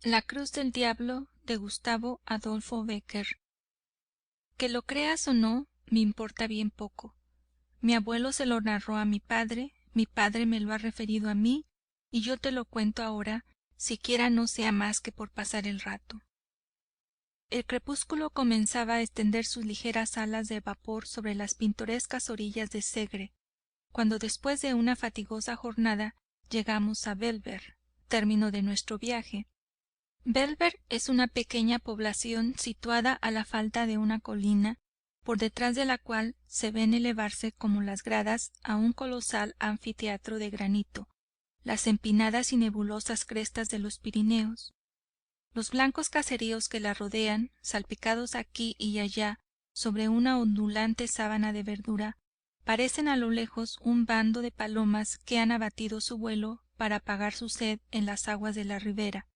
La cruz del diablo de Gustavo Adolfo Bécquer. Que lo creas o no, me importa bien poco. Mi abuelo se lo narró a mi padre me lo ha referido a mí, y yo te lo cuento ahora, siquiera no sea más que por pasar el rato. El crepúsculo comenzaba a extender sus ligeras alas de vapor sobre las pintorescas orillas de Segre, cuando después de una fatigosa jornada llegamos a Bellver, término de nuestro viaje. Bellver es una pequeña población situada a la falda de una colina, por detrás de la cual se ven elevarse como las gradas a un colosal anfiteatro de granito las empinadas y nebulosas crestas de los Pirineos. Los blancos caseríos que la rodean, salpicados aquí y allá sobre una ondulante sábana de verdura, parecen a lo lejos un bando de palomas que han abatido su vuelo para apagar su sed en las aguas de la ribera.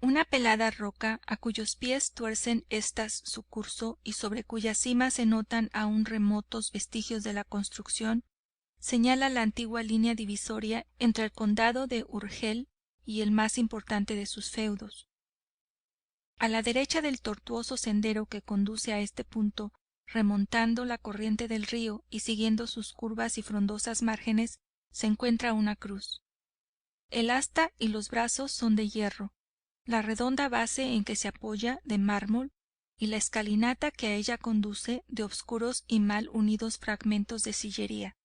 Una pelada roca a cuyos pies tuercen éstas su curso y sobre cuya cima se notan aún remotos vestigios de la construcción, señala la antigua línea divisoria entre el condado de Urgel y el más importante de sus feudos. A la derecha del tortuoso sendero que conduce a este punto, remontando la corriente del río y siguiendo sus curvas y frondosas márgenes, se encuentra una cruz. El asta y los brazos son de hierro, la redonda base en que se apoya de mármol, y la escalinata que a ella conduce de obscuros y mal unidos fragmentos de sillería.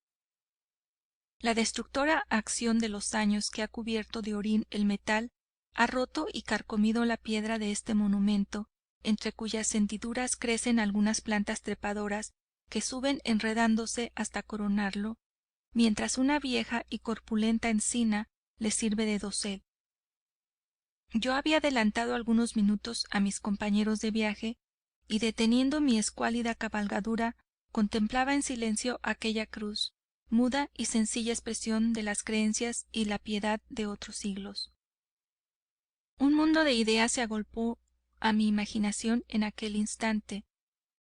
La destructora acción de los años que ha cubierto de orín el metal ha roto y carcomido la piedra de este monumento, entre cuyas hendiduras crecen algunas plantas trepadoras que suben enredándose hasta coronarlo, mientras una vieja y corpulenta encina le sirve de dosel. Yo había adelantado algunos minutos a mis compañeros de viaje, y deteniendo mi escuálida cabalgadura, contemplaba en silencio aquella cruz, muda y sencilla expresión de las creencias y la piedad de otros siglos. Un mundo de ideas se agolpó a mi imaginación en aquel instante,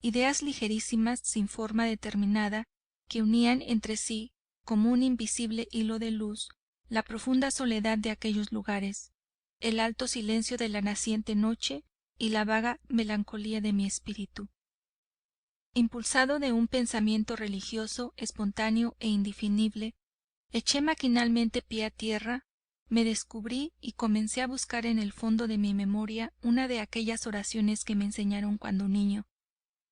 ideas ligerísimas sin forma determinada, que unían entre sí, como un invisible hilo de luz, la profunda soledad de aquellos lugares, el alto silencio de la naciente noche y la vaga melancolía de mi espíritu. Impulsado de un pensamiento religioso, espontáneo e indefinible, eché maquinalmente pie a tierra, me descubrí y comencé a buscar en el fondo de mi memoria una de aquellas oraciones que me enseñaron cuando niño,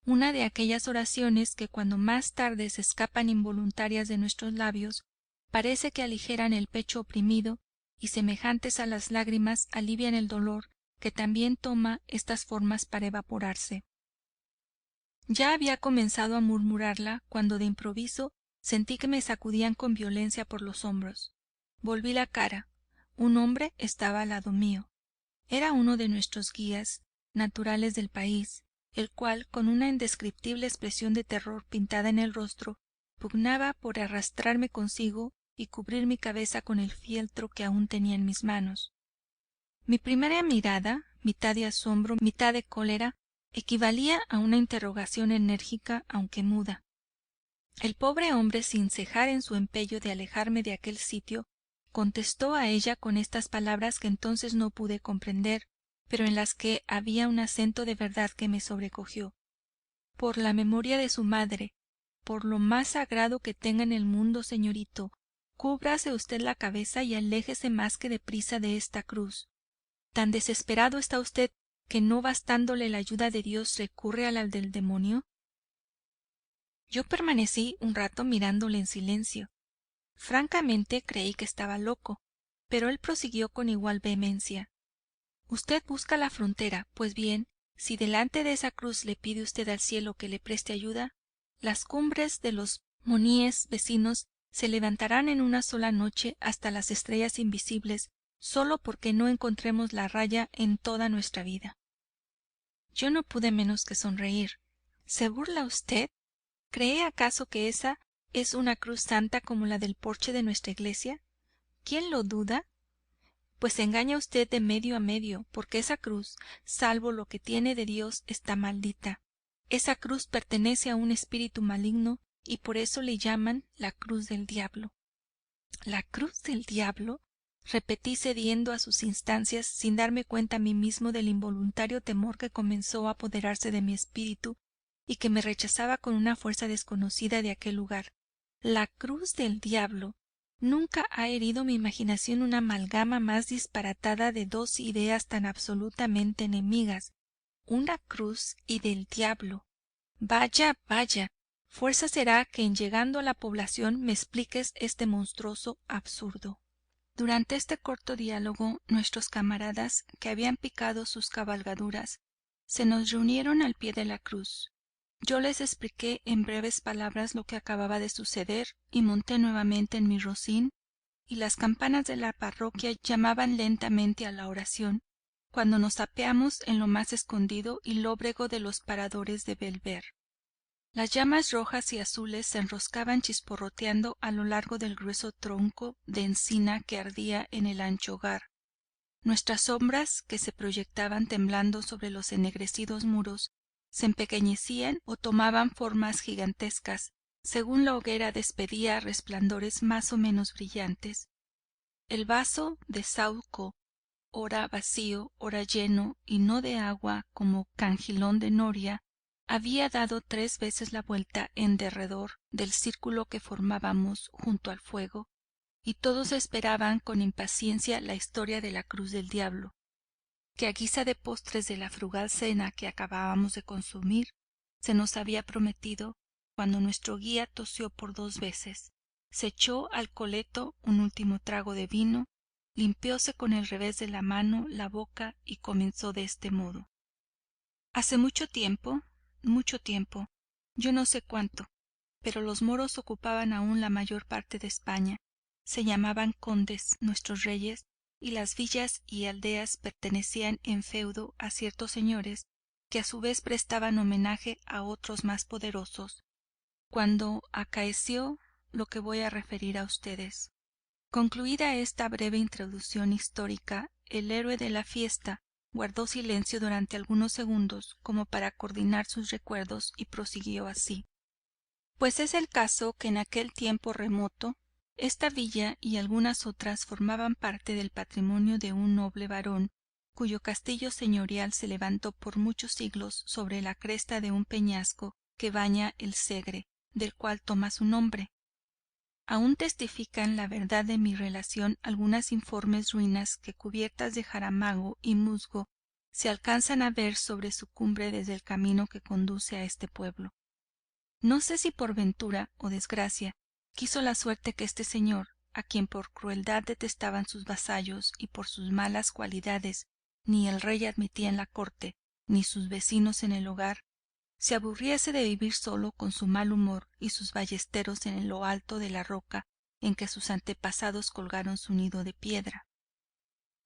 una de aquellas oraciones que cuando más tarde se escapan involuntarias de nuestros labios, parece que aligeran el pecho oprimido y semejantes a las lágrimas alivian el dolor que también toma estas formas para evaporarse. Ya había comenzado a murmurarla cuando de improviso sentí que me sacudían con violencia por los hombros. Volví la cara. Un hombre estaba al lado mío. Era uno de nuestros guías naturales del país, el cual, con una indescriptible expresión de terror pintada en el rostro, pugnaba por arrastrarme consigo y cubrir mi cabeza con el fieltro que aún tenía en mis manos. Mi primera mirada, mitad de asombro, mitad de cólera, equivalía a una interrogación enérgica aunque muda. El pobre hombre, sin cejar en su empeño de alejarme de aquel sitio, contestó a ella con estas palabras que entonces no pude comprender, pero en las que había un acento de verdad que me sobrecogió. Por la memoria de su madre, por lo más sagrado que tenga en el mundo, señorito, cúbrase usted la cabeza y aléjese más que deprisa de esta cruz. ¿Tan desesperado está usted que no bastándole la ayuda de Dios recurre a la del demonio? Yo permanecí un rato mirándole en silencio. Francamente creí que estaba loco, pero él prosiguió con igual vehemencia. Usted busca la frontera, pues bien, si delante de esa cruz le pide usted al cielo que le preste ayuda, las cumbres de los monníes vecinos se levantarán en una sola noche hasta las estrellas invisibles, solo porque no encontremos la raya en toda nuestra vida. Yo no pude menos que sonreír. ¿Se burla usted? ¿Cree acaso que esa es una cruz santa como la del porche de nuestra iglesia? ¿Quién lo duda? Pues se engaña usted de medio a medio, porque esa cruz, salvo lo que tiene de Dios, está maldita. Esa cruz pertenece a un espíritu maligno y por eso le llaman la cruz del diablo. ¿La cruz del diablo? repetí cediendo a sus instancias, sin darme cuenta a mí mismo del involuntario temor que comenzó a apoderarse de mi espíritu y que me rechazaba con una fuerza desconocida de aquel lugar. La cruz del diablo. Nunca ha herido mi imaginación una amalgama más disparatada de dos ideas tan absolutamente enemigas. Una cruz y del diablo. Vaya, vaya. Fuerza será que en llegando a la población me expliques este monstruoso absurdo. Durante este corto diálogo nuestros camaradas, que habían picado sus cabalgaduras, se nos reunieron al pie de la cruz. Yo les expliqué en breves palabras lo que acababa de suceder y monté nuevamente en mi rocín, y las campanas de la parroquia llamaban lentamente a la oración, cuando nos apeamos en lo más escondido y lóbrego de los paradores de Bellver. Las llamas rojas y azules se enroscaban chisporroteando a lo largo del grueso tronco de encina que ardía en el ancho hogar. Nuestras sombras, que se proyectaban temblando sobre los ennegrecidos muros, se empequeñecían o tomaban formas gigantescas, según la hoguera despedía resplandores más o menos brillantes. El vaso de Saúco, ora vacío, ora lleno, y no de agua como cangilón de noria, había dado 3 veces la vuelta en derredor del círculo que formábamos junto al fuego, y todos esperaban con impaciencia la historia de la cruz del diablo, que a guisa de postres de la frugal cena que acabábamos de consumir, se nos había prometido, cuando nuestro guía tosió por 2 veces, se echó al coleto un último trago de vino, limpióse con el revés de la mano la boca y comenzó de este modo: hace mucho tiempo, yo no sé cuánto, pero los moros ocupaban aún la mayor parte de España, se llamaban condes nuestros reyes, y las villas y aldeas pertenecían en feudo a ciertos señores que a su vez prestaban homenaje a otros más poderosos, cuando acaeció lo que voy a referir a ustedes. Concluida esta breve introducción histórica, el héroe de la fiesta guardó silencio durante algunos segundos como para coordinar sus recuerdos y prosiguió así: pues es el caso que en aquel tiempo remoto esta villa y algunas otras formaban parte del patrimonio de un noble varón cuyo castillo señorial se levantó por muchos siglos sobre la cresta de un peñasco que baña el Segre, del cual toma su nombre. Aún testifican la verdad de mi relación algunas informes ruinas que, cubiertas de jaramago y musgo, se alcanzan a ver sobre su cumbre desde el camino que conduce a este pueblo. No sé si por ventura o desgracia quiso la suerte que este señor, a quien por crueldad detestaban sus vasallos y por sus malas cualidades ni el rey admitía en la corte ni sus vecinos en el hogar, se aburriese de vivir solo con su mal humor y sus ballesteros en lo alto de la roca en que sus antepasados colgaron su nido de piedra.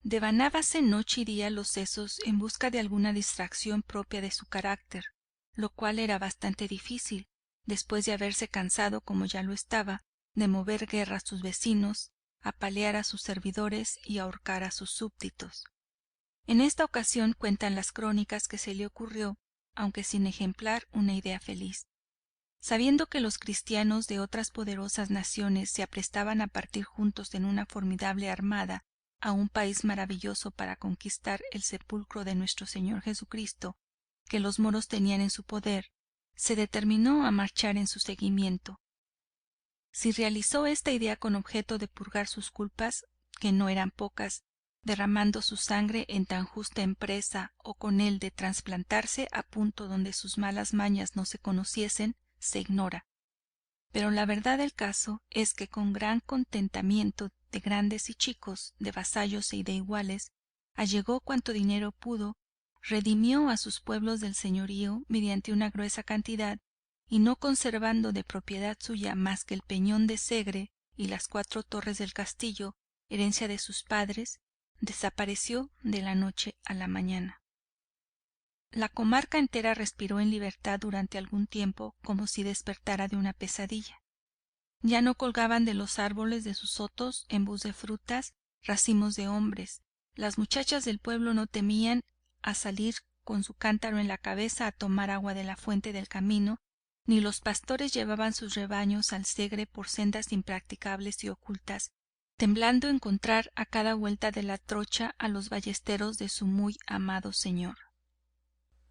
Devanábase noche y día los sesos en busca de alguna distracción propia de su carácter, lo cual era bastante difícil, después de haberse cansado, como ya lo estaba, de mover guerra a sus vecinos, apalear a sus servidores y ahorcar a sus súbditos. En esta ocasión cuentan las crónicas que se le ocurrió, aunque sin ejemplar, una idea feliz. Sabiendo que los cristianos de otras poderosas naciones se aprestaban a partir juntos en una formidable armada a un país maravilloso para conquistar el sepulcro de nuestro Señor Jesucristo, que los moros tenían en su poder, se determinó a marchar en su seguimiento. Si realizó esta idea con objeto de purgar sus culpas, que no eran pocas, derramando su sangre en tan justa empresa, o con el de trasplantarse a punto donde sus malas mañas no se conociesen, se ignora. Pero la verdad del caso es que con gran contentamiento de grandes y chicos, de vasallos y de iguales, allegó cuanto dinero pudo, redimió a sus pueblos del señorío mediante una gruesa cantidad, y no conservando de propiedad suya más que el peñón de Segre y las 4 torres del castillo, herencia de sus padres, desapareció de la noche a la mañana. La comarca entera respiró en libertad durante algún tiempo, como si despertara de una pesadilla. Ya no colgaban de los árboles de sus sotos, embús de frutas, racimos de hombres. Las muchachas del pueblo no temían a salir con su cántaro en la cabeza a tomar agua de la fuente del camino, ni los pastores llevaban sus rebaños al Segre por sendas impracticables y ocultas, temblando encontrar a cada vuelta de la trocha a los ballesteros de su muy amado señor.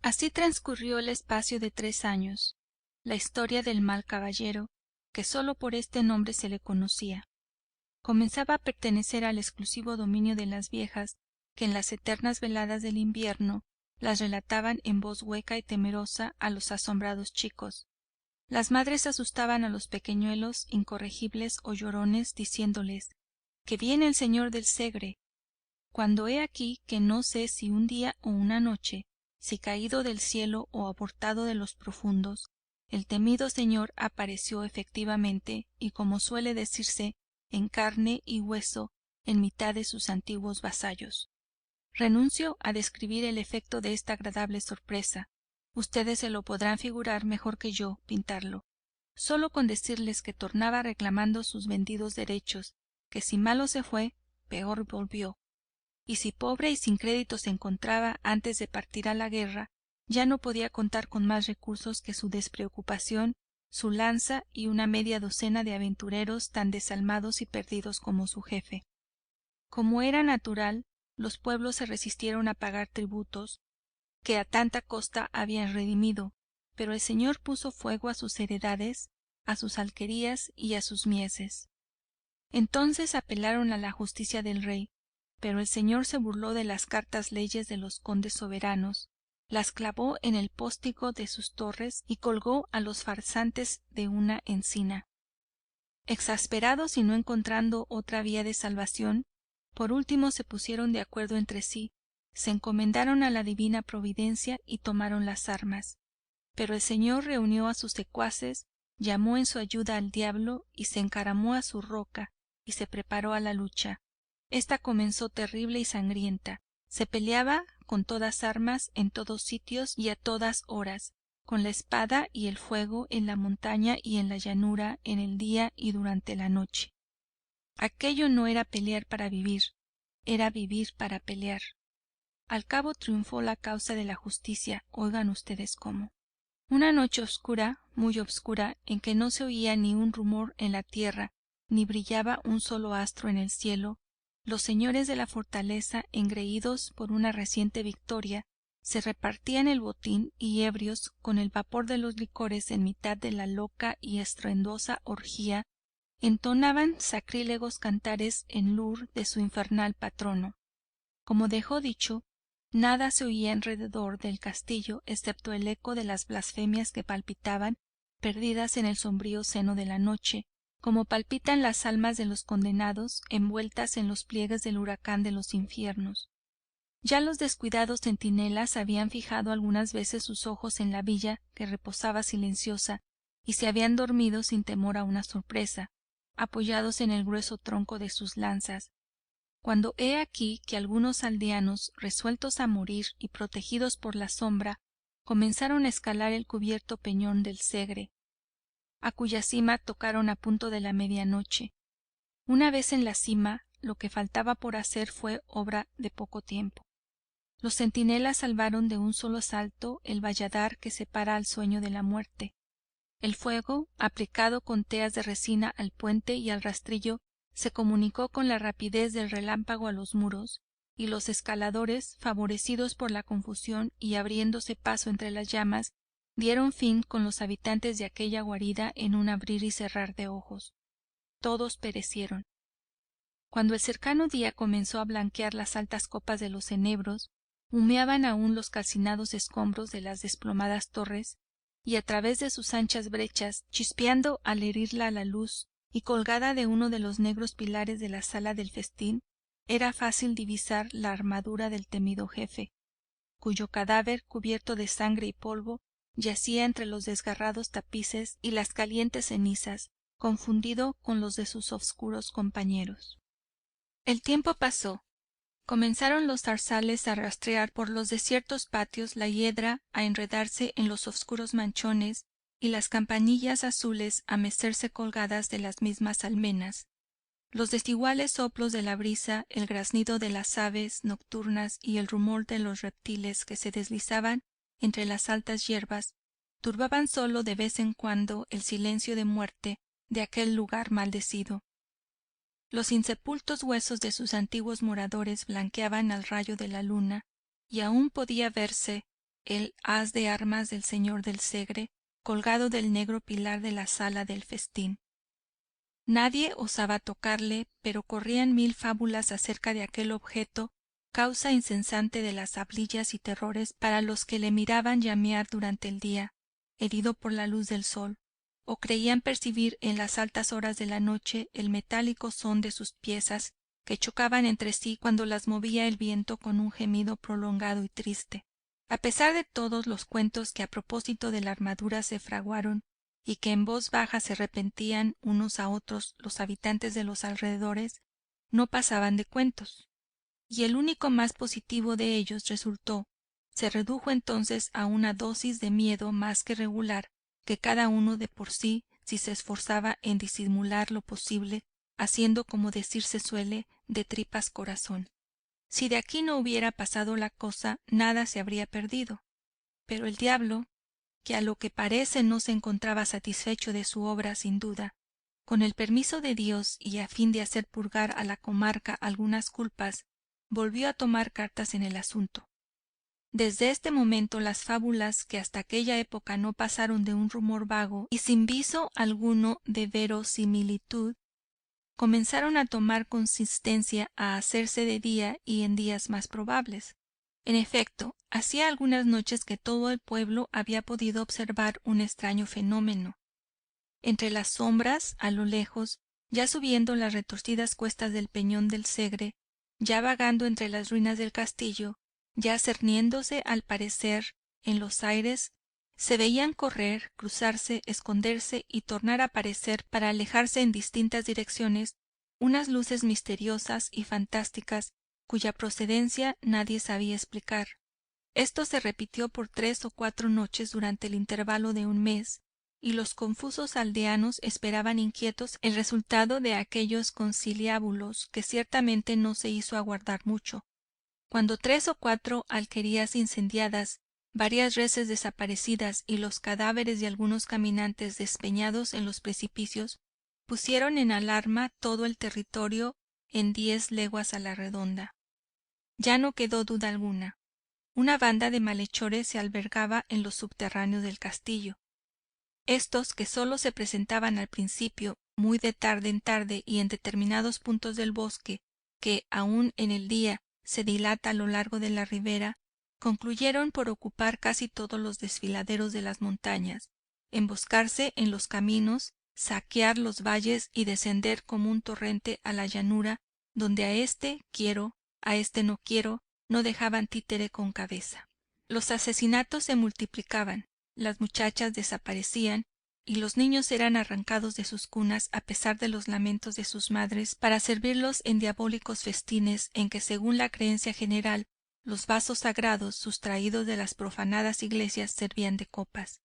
Así transcurrió el espacio de 3 años, la historia del mal caballero, que sólo por este nombre se le conocía, comenzaba a pertenecer al exclusivo dominio de las viejas, que en las eternas veladas del invierno las relataban en voz hueca y temerosa a los asombrados chicos. Las madres asustaban a los pequeñuelos incorregibles o llorones, diciéndoles que viene el señor del Segre, cuando he aquí que no sé si un día o una noche, si caído del cielo o abortado de los profundos, el temido señor apareció efectivamente y, como suele decirse, en carne y hueso en mitad de sus antiguos vasallos. Renuncio a describir el efecto de esta agradable sorpresa. Ustedes se lo podrán figurar mejor que yo pintarlo, sólo con decirles que tornaba reclamando sus vendidos derechos, que si malo se fue, peor volvió, y si pobre y sin crédito se encontraba antes de partir a la guerra, ya no podía contar con más recursos que su despreocupación, su lanza y una media docena de aventureros tan desalmados y perdidos como su jefe. Como era natural, los pueblos se resistieron a pagar tributos que a tanta costa habían redimido, pero el señor puso fuego a sus heredades, a sus alquerías y a sus mieses. Entonces apelaron a la justicia del rey, pero el señor se burló de las cartas leyes de los condes soberanos, las clavó en el póstigo de sus torres y colgó a los farsantes de una encina. Exasperados y no encontrando otra vía de salvación, por último se pusieron de acuerdo entre sí, se encomendaron a la divina providencia y tomaron las armas. Pero el señor reunió a sus secuaces, llamó en su ayuda al diablo y se encaramó a su roca y se preparó a la lucha. Esta comenzó terrible y sangrienta. Se peleaba con todas armas, en todos sitios y a todas horas, con la espada y el fuego, en la montaña y en la llanura, en el día y durante la noche. Aquello no era pelear para vivir, era vivir para pelear. Al cabo triunfó la causa de la justicia, oigan ustedes cómo. Una noche oscura, muy oscura, en que no se oía ni un rumor en la tierra, ni brillaba un solo astro en el cielo, los señores de la fortaleza, engreídos por una reciente victoria, se repartían el botín y ebrios, con el vapor de los licores en mitad de la loca y estruendosa orgía, entonaban sacrílegos cantares en loor de su infernal patrono. Como dejó dicho, nada se oía alrededor del castillo excepto el eco de las blasfemias que palpitaban, perdidas en el sombrío seno de la noche, como palpitan las almas de los condenados envueltas en los pliegues del huracán de los infiernos. Ya los descuidados centinelas habían fijado algunas veces sus ojos en la villa que reposaba silenciosa y se habían dormido sin temor a una sorpresa, apoyados en el grueso tronco de sus lanzas, cuando he aquí que algunos aldeanos, resueltos a morir y protegidos por la sombra, comenzaron a escalar el cubierto peñón del Segre, a cuya cima tocaron a punto de la medianoche. Una vez en la cima, lo que faltaba por hacer fue obra de poco tiempo. Los centinelas salvaron de un solo salto el valladar que separa al sueño de la muerte. El fuego, aplicado con teas de resina al puente y al rastrillo, se comunicó con la rapidez del relámpago a los muros, y los escaladores, favorecidos por la confusión y abriéndose paso entre las llamas, dieron fin con los habitantes de aquella guarida en un abrir y cerrar de ojos. Todos perecieron. Cuando el cercano día comenzó a blanquear las altas copas de los enebros, humeaban aún los calcinados escombros de las desplomadas torres, y a través de sus anchas brechas, chispeando al herirla la luz y colgada de uno de los negros pilares de la sala del festín, era fácil divisar la armadura del temido jefe, cuyo cadáver, cubierto de sangre y polvo, yacía entre los desgarrados tapices y las calientes cenizas, confundido con los de sus oscuros compañeros. El tiempo pasó. Comenzaron los zarzales a rastrear por los desiertos patios, la hiedra a enredarse en los oscuros manchones y las campanillas azules a mecerse colgadas de las mismas almenas. Los desiguales soplos de la brisa, el graznido de las aves nocturnas y el rumor de los reptiles que se deslizaban entre las altas hierbas turbaban sólo de vez en cuando el silencio de muerte de aquel lugar maldecido. Los insepultos huesos de sus antiguos moradores blanqueaban al rayo de la luna, y aún podía verse el haz de armas del señor del Segre colgado del negro pilar de la sala del festín. Nadie osaba tocarle, pero corrían mil fábulas acerca de aquel objeto, causa incesante de las hablillas y terrores para los que le miraban llamear durante el día, herido por la luz del sol, o creían percibir en las altas horas de la noche el metálico son de sus piezas que chocaban entre sí cuando las movía el viento con un gemido prolongado y triste. A pesar de todos los cuentos que a propósito de la armadura se fraguaron y que en voz baja se repetían unos a otros los habitantes de los alrededores, no pasaban de cuentos, y el único más positivo de ellos se redujo entonces a una dosis de miedo más que regular, que cada uno de por sí, si se esforzaba en disimular lo posible, haciendo como decirse suele, de tripas corazón. Si de aquí no hubiera pasado la cosa, nada se habría perdido, pero el diablo, que a lo que parece no se encontraba satisfecho de su obra sin duda, con el permiso de Dios y a fin de hacer purgar a la comarca algunas culpas, volvió a tomar cartas en el asunto. Desde este momento las fábulas, que hasta aquella época no pasaron de un rumor vago y sin viso alguno de verosimilitud, comenzaron a tomar consistencia, a hacerse de día y en días más probables. En efecto, hacía algunas noches que todo el pueblo había podido observar un extraño fenómeno. Entre las sombras, a lo lejos, ya subiendo las retorcidas cuestas del peñón del Segre, ya vagando entre las ruinas del castillo, ya cerniéndose al parecer en los aires, se veían correr, cruzarse, esconderse y tornar a aparecer para alejarse en distintas direcciones unas luces misteriosas y fantásticas cuya procedencia nadie sabía explicar. Esto se repitió por 3 o 4 noches durante el intervalo de un mes, y los confusos aldeanos esperaban inquietos el resultado de aquellos conciliábulos, que ciertamente no se hizo aguardar mucho. Cuando 3 o 4 alquerías incendiadas, varias reses desaparecidas y los cadáveres de algunos caminantes despeñados en los precipicios pusieron en alarma todo el territorio en 10 leguas a la redonda. Ya no quedó duda alguna. Una banda de malhechores se albergaba en los subterráneos del castillo. Estos, que sólo se presentaban al principio muy de tarde en tarde y en determinados puntos del bosque que aun en el día se dilata a lo largo de la ribera, concluyeron por ocupar casi todos los desfiladeros de las montañas, emboscarse en los caminos, saquear los valles y descender como un torrente a la llanura, donde a este quiero, a este no quiero, no dejaban títere con cabeza. Los asesinatos se multiplicaban, las muchachas desaparecían y los niños eran arrancados de sus cunas a pesar de los lamentos de sus madres para servirlos en diabólicos festines en que, según la creencia general, los vasos sagrados sustraídos de las profanadas iglesias servían de copas.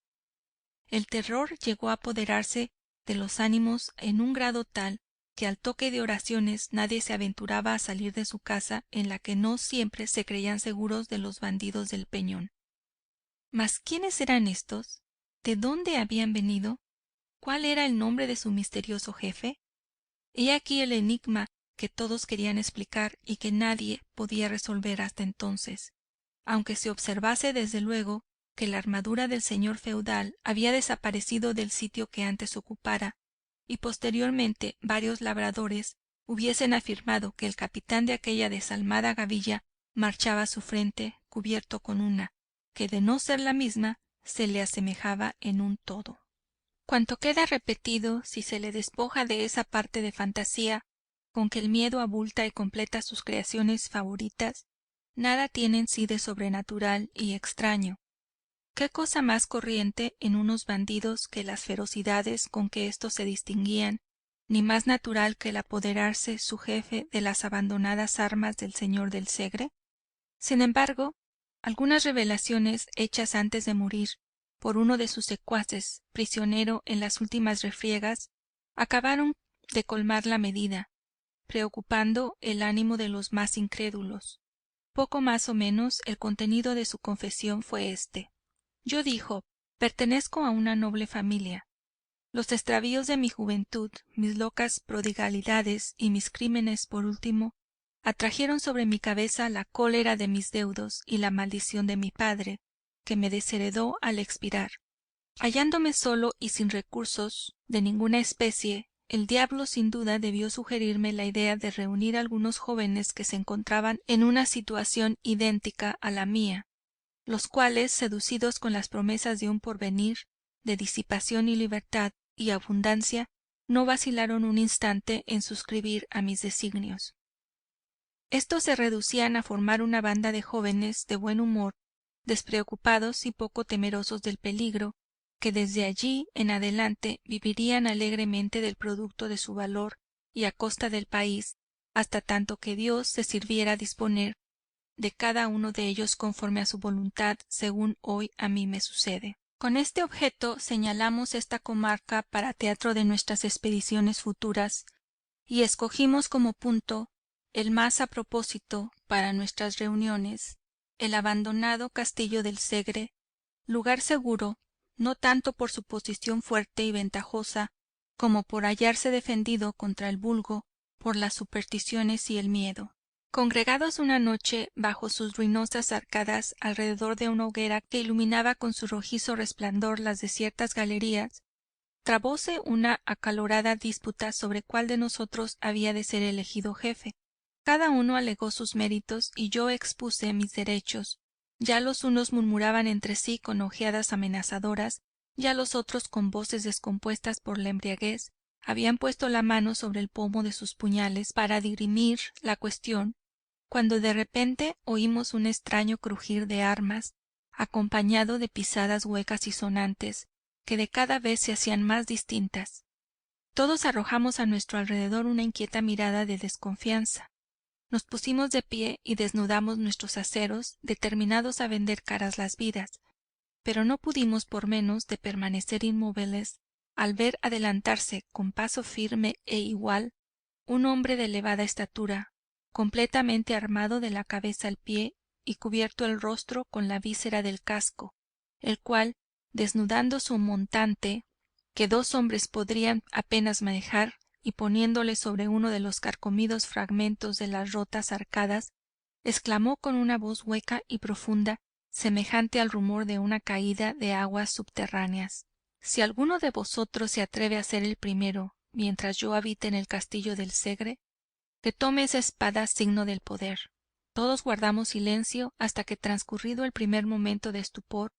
El terror llegó a apoderarse de los ánimos en un grado tal que al toque de oraciones nadie se aventuraba a salir de su casa, en la que no siempre se creían seguros de los bandidos del peñón. Mas ¿quiénes eran estos? ¿De dónde habían venido? ¿Cuál era el nombre de su misterioso jefe? He aquí el enigma que todos querían explicar y que nadie podía resolver hasta entonces, aunque se observase desde luego que la armadura del señor feudal había desaparecido del sitio que antes ocupara, y posteriormente varios labradores hubiesen afirmado que el capitán de aquella desalmada gavilla marchaba a su frente cubierto con una, que de no ser la misma, se le asemejaba en un todo. Cuanto queda repetido, si se le despoja de esa parte de fantasía con que el miedo abulta y completa sus creaciones favoritas, nada tiene en sí de sobrenatural y extraño. ¿Qué cosa más corriente en unos bandidos que las ferocidades con que éstos se distinguían, ni más natural que el apoderarse su jefe de las abandonadas armas del señor del Segre? Sin embargo, algunas revelaciones hechas antes de morir por uno de sus secuaces, prisionero en las últimas refriegas, acabaron de colmar la medida, preocupando el ánimo de los más incrédulos. Poco más o menos el contenido de su confesión fue este: yo, dijo, pertenezco a una noble familia. Los extravíos de mi juventud, mis locas prodigalidades y mis crímenes por último, atrajeron sobre mi cabeza la cólera de mis deudos y la maldición de mi padre, que me desheredó al expirar. Hallándome solo y sin recursos de ninguna especie, el diablo sin duda debió sugerirme la idea de reunir a algunos jóvenes que se encontraban en una situación idéntica a la mía, los cuales, seducidos con las promesas de un porvenir, de disipación y libertad y abundancia, no vacilaron un instante en suscribir a mis designios. Estos se reducían a formar una banda de jóvenes de buen humor, despreocupados y poco temerosos del peligro, que desde allí en adelante vivirían alegremente del producto de su valor y a costa del país, hasta tanto que Dios se sirviera disponer de cada uno de ellos conforme a su voluntad, según hoy a mí me sucede. Con este objeto señalamos esta comarca para teatro de nuestras expediciones futuras, y escogimos como punto el más a propósito para nuestras reuniones el abandonado castillo del Segre, lugar seguro, no tanto por su posición fuerte y ventajosa, como por hallarse defendido contra el vulgo, por las supersticiones y el miedo. Congregados una noche bajo sus ruinosas arcadas alrededor de una hoguera que iluminaba con su rojizo resplandor las desiertas galerías, trabóse una acalorada disputa sobre cuál de nosotros había de ser elegido jefe. Cada uno alegó sus méritos y yo expuse mis derechos. Ya los unos murmuraban entre sí con ojeadas amenazadoras, ya los otros con voces descompuestas por la embriaguez habían puesto la mano sobre el pomo de sus puñales para dirimir la cuestión, cuando de repente oímos un extraño crujir de armas, acompañado de pisadas huecas y sonantes, que de cada vez se hacían más distintas. Todos arrojamos a nuestro alrededor una inquieta mirada de desconfianza. Nos pusimos de pie y desnudamos nuestros aceros, determinados a vender caras las vidas, pero no pudimos por menos de permanecer inmóviles al ver adelantarse con paso firme e igual un hombre de elevada estatura, completamente armado de la cabeza al pie y cubierto el rostro con la visera del casco, el cual, desnudando su montante, que dos hombres podrían apenas manejar, y poniéndole sobre uno de los carcomidos fragmentos de las rotas arcadas, exclamó con una voz hueca y profunda, semejante al rumor de una caída de aguas subterráneas: si alguno de vosotros se atreve a ser el primero mientras yo habite en el castillo del Segre, que tome esa espada, signo del poder. Todos guardamos silencio hasta que, transcurrido el primer momento de estupor,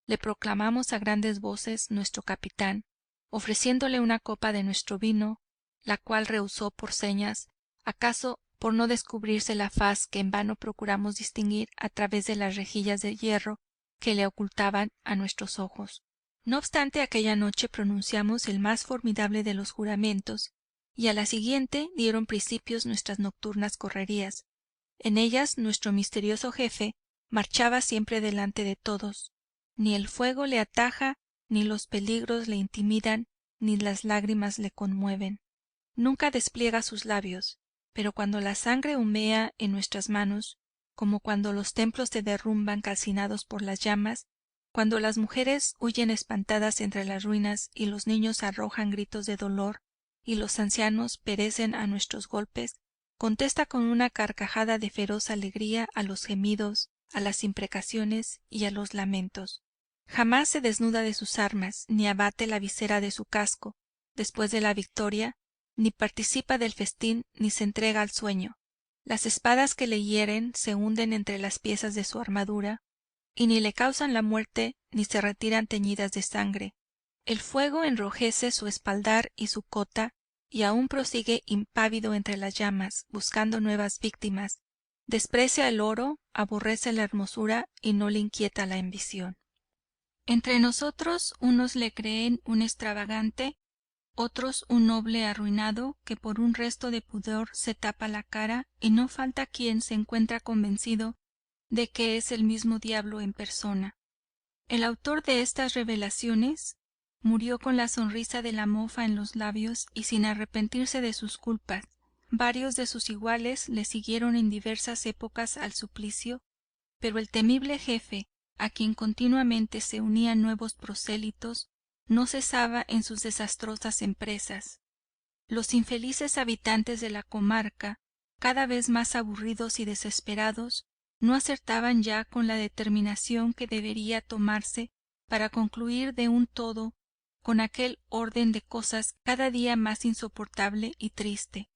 le proclamamos a grandes voces nuestro capitán, ofreciéndole una copa de nuestro vino, la cual rehusó por señas, acaso por no descubrirse la faz que en vano procuramos distinguir a través de las rejillas de hierro que le ocultaban a nuestros ojos. No obstante, aquella noche pronunciamos el más formidable de los juramentos, y a la siguiente dieron principio nuestras nocturnas correrías. En ellas nuestro misterioso jefe marchaba siempre delante de todos. Ni el fuego le ataja, ni los peligros le intimidan, ni las lágrimas le conmueven. Nunca despliega sus labios, pero cuando la sangre humea en nuestras manos, como cuando los templos se derrumban calcinados por las llamas, cuando las mujeres huyen espantadas entre las ruinas y los niños arrojan gritos de dolor y los ancianos perecen a nuestros golpes, contesta con una carcajada de feroz alegría a los gemidos, a las imprecaciones y a los lamentos. Jamás se desnuda de sus armas, ni abate la visera de su casco después de la victoria, ni participa del festín, ni se entrega al sueño. Las espadas que le hieren se hunden entre las piezas de su armadura, y ni le causan la muerte ni se retiran teñidas de sangre. El fuego enrojece su espaldar y su cota, y aún prosigue impávido entre las llamas, buscando nuevas víctimas. Desprecia el oro, aborrece la hermosura y no le inquieta la ambición. Entre nosotros unos le creen un extravagante, otros un noble arruinado que por un resto de pudor se tapa la cara, y no falta quien se encuentra convencido de que es el mismo diablo en persona. El autor de estas revelaciones murió con la sonrisa de la mofa en los labios y sin arrepentirse de sus culpas. Varios de sus iguales le siguieron en diversas épocas al suplicio, pero el temible jefe, a quien continuamente se unían nuevos prosélitos, no cesaba en sus desastrosas empresas. Los infelices habitantes de la comarca, cada vez más aburridos y desesperados, no acertaban ya con la determinación que debería tomarse para concluir de un todo con aquel orden de cosas cada día más insoportable y triste.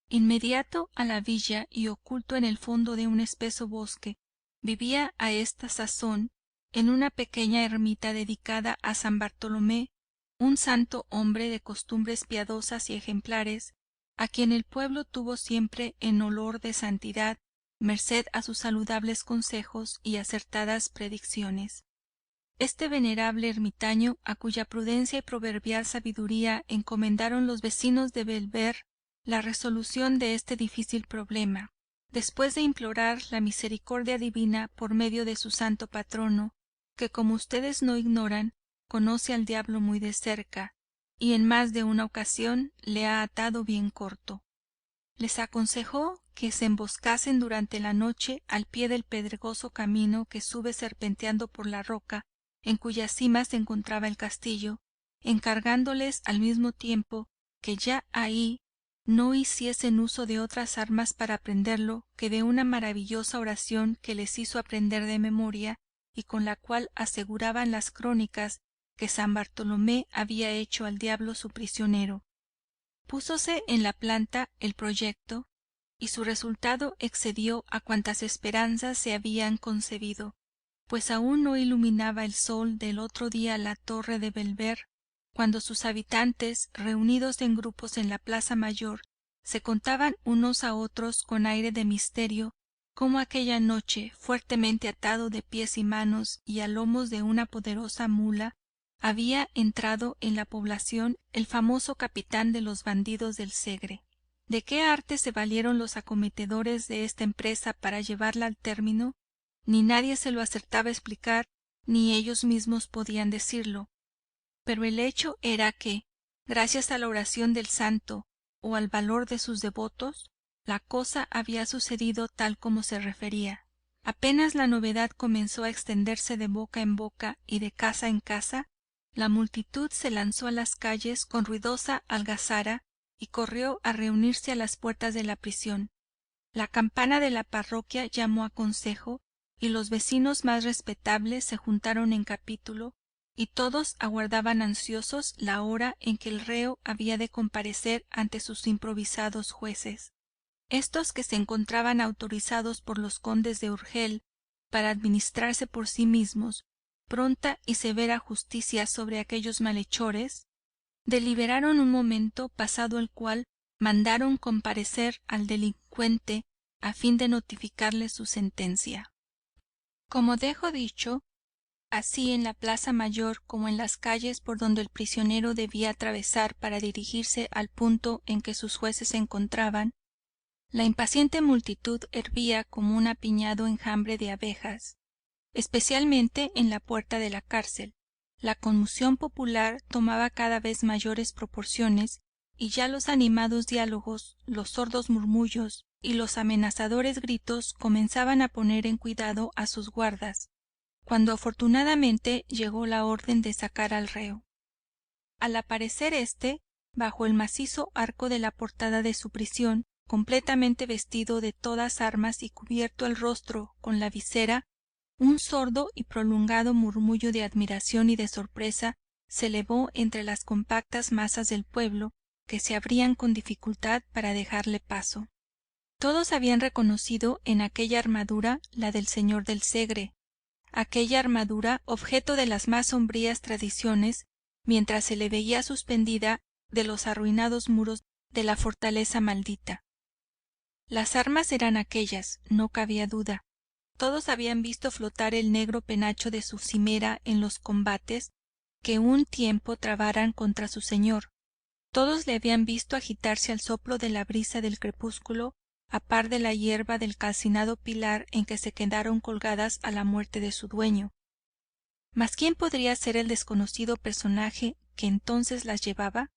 Inmediato a la villa y oculto en el fondo de un espeso bosque, vivía a esta sazón, en una pequeña ermita dedicada a San Bartolomé, un santo hombre de costumbres piadosas y ejemplares, a quien el pueblo tuvo siempre en olor de santidad, merced a sus saludables consejos y acertadas predicciones. Este venerable ermitaño, a cuya prudencia y proverbial sabiduría encomendaron los vecinos de Bellver la resolución de este difícil problema, después de implorar la misericordia divina por medio de su santo patrono, que, como ustedes no ignoran, conoce al diablo muy de cerca, y en más de una ocasión le ha atado bien corto. Les aconsejó que se emboscasen durante la noche al pie del pedregoso camino que sube serpenteando por la roca en cuya cima se encontraba el castillo, encargándoles al mismo tiempo que ya ahí no hiciesen uso de otras armas para prenderlo que de una maravillosa oración que les hizo aprender de memoria y con la cual aseguraban las crónicas que San Bartolomé había hecho al diablo su prisionero. Púsose en la planta el proyecto y su resultado excedió a cuantas esperanzas se habían concebido, pues aún no iluminaba el sol del otro día la torre de Bellver, cuando sus habitantes, reunidos en grupos en la plaza mayor, se contaban unos a otros con aire de misterio cómo aquella noche, fuertemente atado de pies y manos y a lomos de una poderosa mula, había entrado en la población el famoso capitán de los bandidos del Segre. ¿De qué arte se valieron los acometedores de esta empresa para llevarla al término? Ni nadie se lo acertaba a explicar, ni ellos mismos podían decirlo, pero el hecho era que, gracias a la oración del santo o al valor de sus devotos, la cosa había sucedido tal como se refería. Apenas la novedad comenzó a extenderse de boca en boca y de casa en casa, la multitud se lanzó a las calles con ruidosa algazara y corrió a reunirse a las puertas de la prisión. La campana de la parroquia llamó a consejo y los vecinos más respetables se juntaron en capítulo y todos aguardaban ansiosos la hora en que el reo había de comparecer ante sus improvisados jueces. Estos, que se encontraban autorizados por los condes de Urgel para administrarse por sí mismos pronta y severa justicia sobre aquellos malhechores, deliberaron un momento, pasado el cual mandaron comparecer al delincuente a fin de notificarle su sentencia. Como dejo dicho, así en la plaza mayor como en las calles por donde el prisionero debía atravesar para dirigirse al punto en que sus jueces se encontraban, la impaciente multitud hervía como un apiñado enjambre de abejas, especialmente en la puerta de la cárcel. La conmoción popular tomaba cada vez mayores proporciones y ya los animados diálogos, los sordos murmullos y los amenazadores gritos comenzaban a poner en cuidado a sus guardas, cuando afortunadamente llegó la orden de sacar al reo. Al aparecer éste, bajo el macizo arco de la portada de su prisión, completamente vestido de todas armas y cubierto el rostro con la visera, un sordo y prolongado murmullo de admiración y de sorpresa se elevó entre las compactas masas del pueblo, que se abrían con dificultad para dejarle paso. Todos habían reconocido en aquella armadura la del señor del Segre, aquella armadura objeto de las más sombrías tradiciones, mientras se le veía suspendida de los arruinados muros de la fortaleza maldita. Las armas eran aquellas, no cabía duda. Todos habían visto flotar el negro penacho de su cimera en los combates que un tiempo trabaran contra su señor. Todos le habían visto agitarse al soplo de la brisa del crepúsculo, a par de la hierba del calcinado pilar en que se quedaron colgadas a la muerte de su dueño. Mas ¿quién podría ser el desconocido personaje que entonces las llevaba?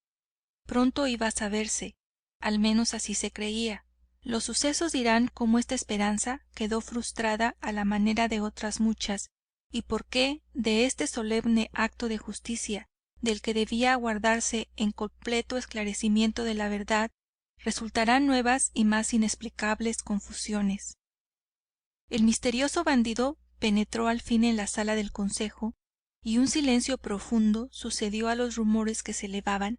Pronto iba a saberse, al menos así se creía. Los sucesos dirán cómo esta esperanza quedó frustrada a la manera de otras muchas, y por qué de este solemne acto de justicia, del que debía aguardarse en completo esclarecimiento de la verdad, resultarán nuevas y más inexplicables confusiones. El misterioso bandido penetró al fin en la sala del consejo, y un silencio profundo sucedió a los rumores que se elevaban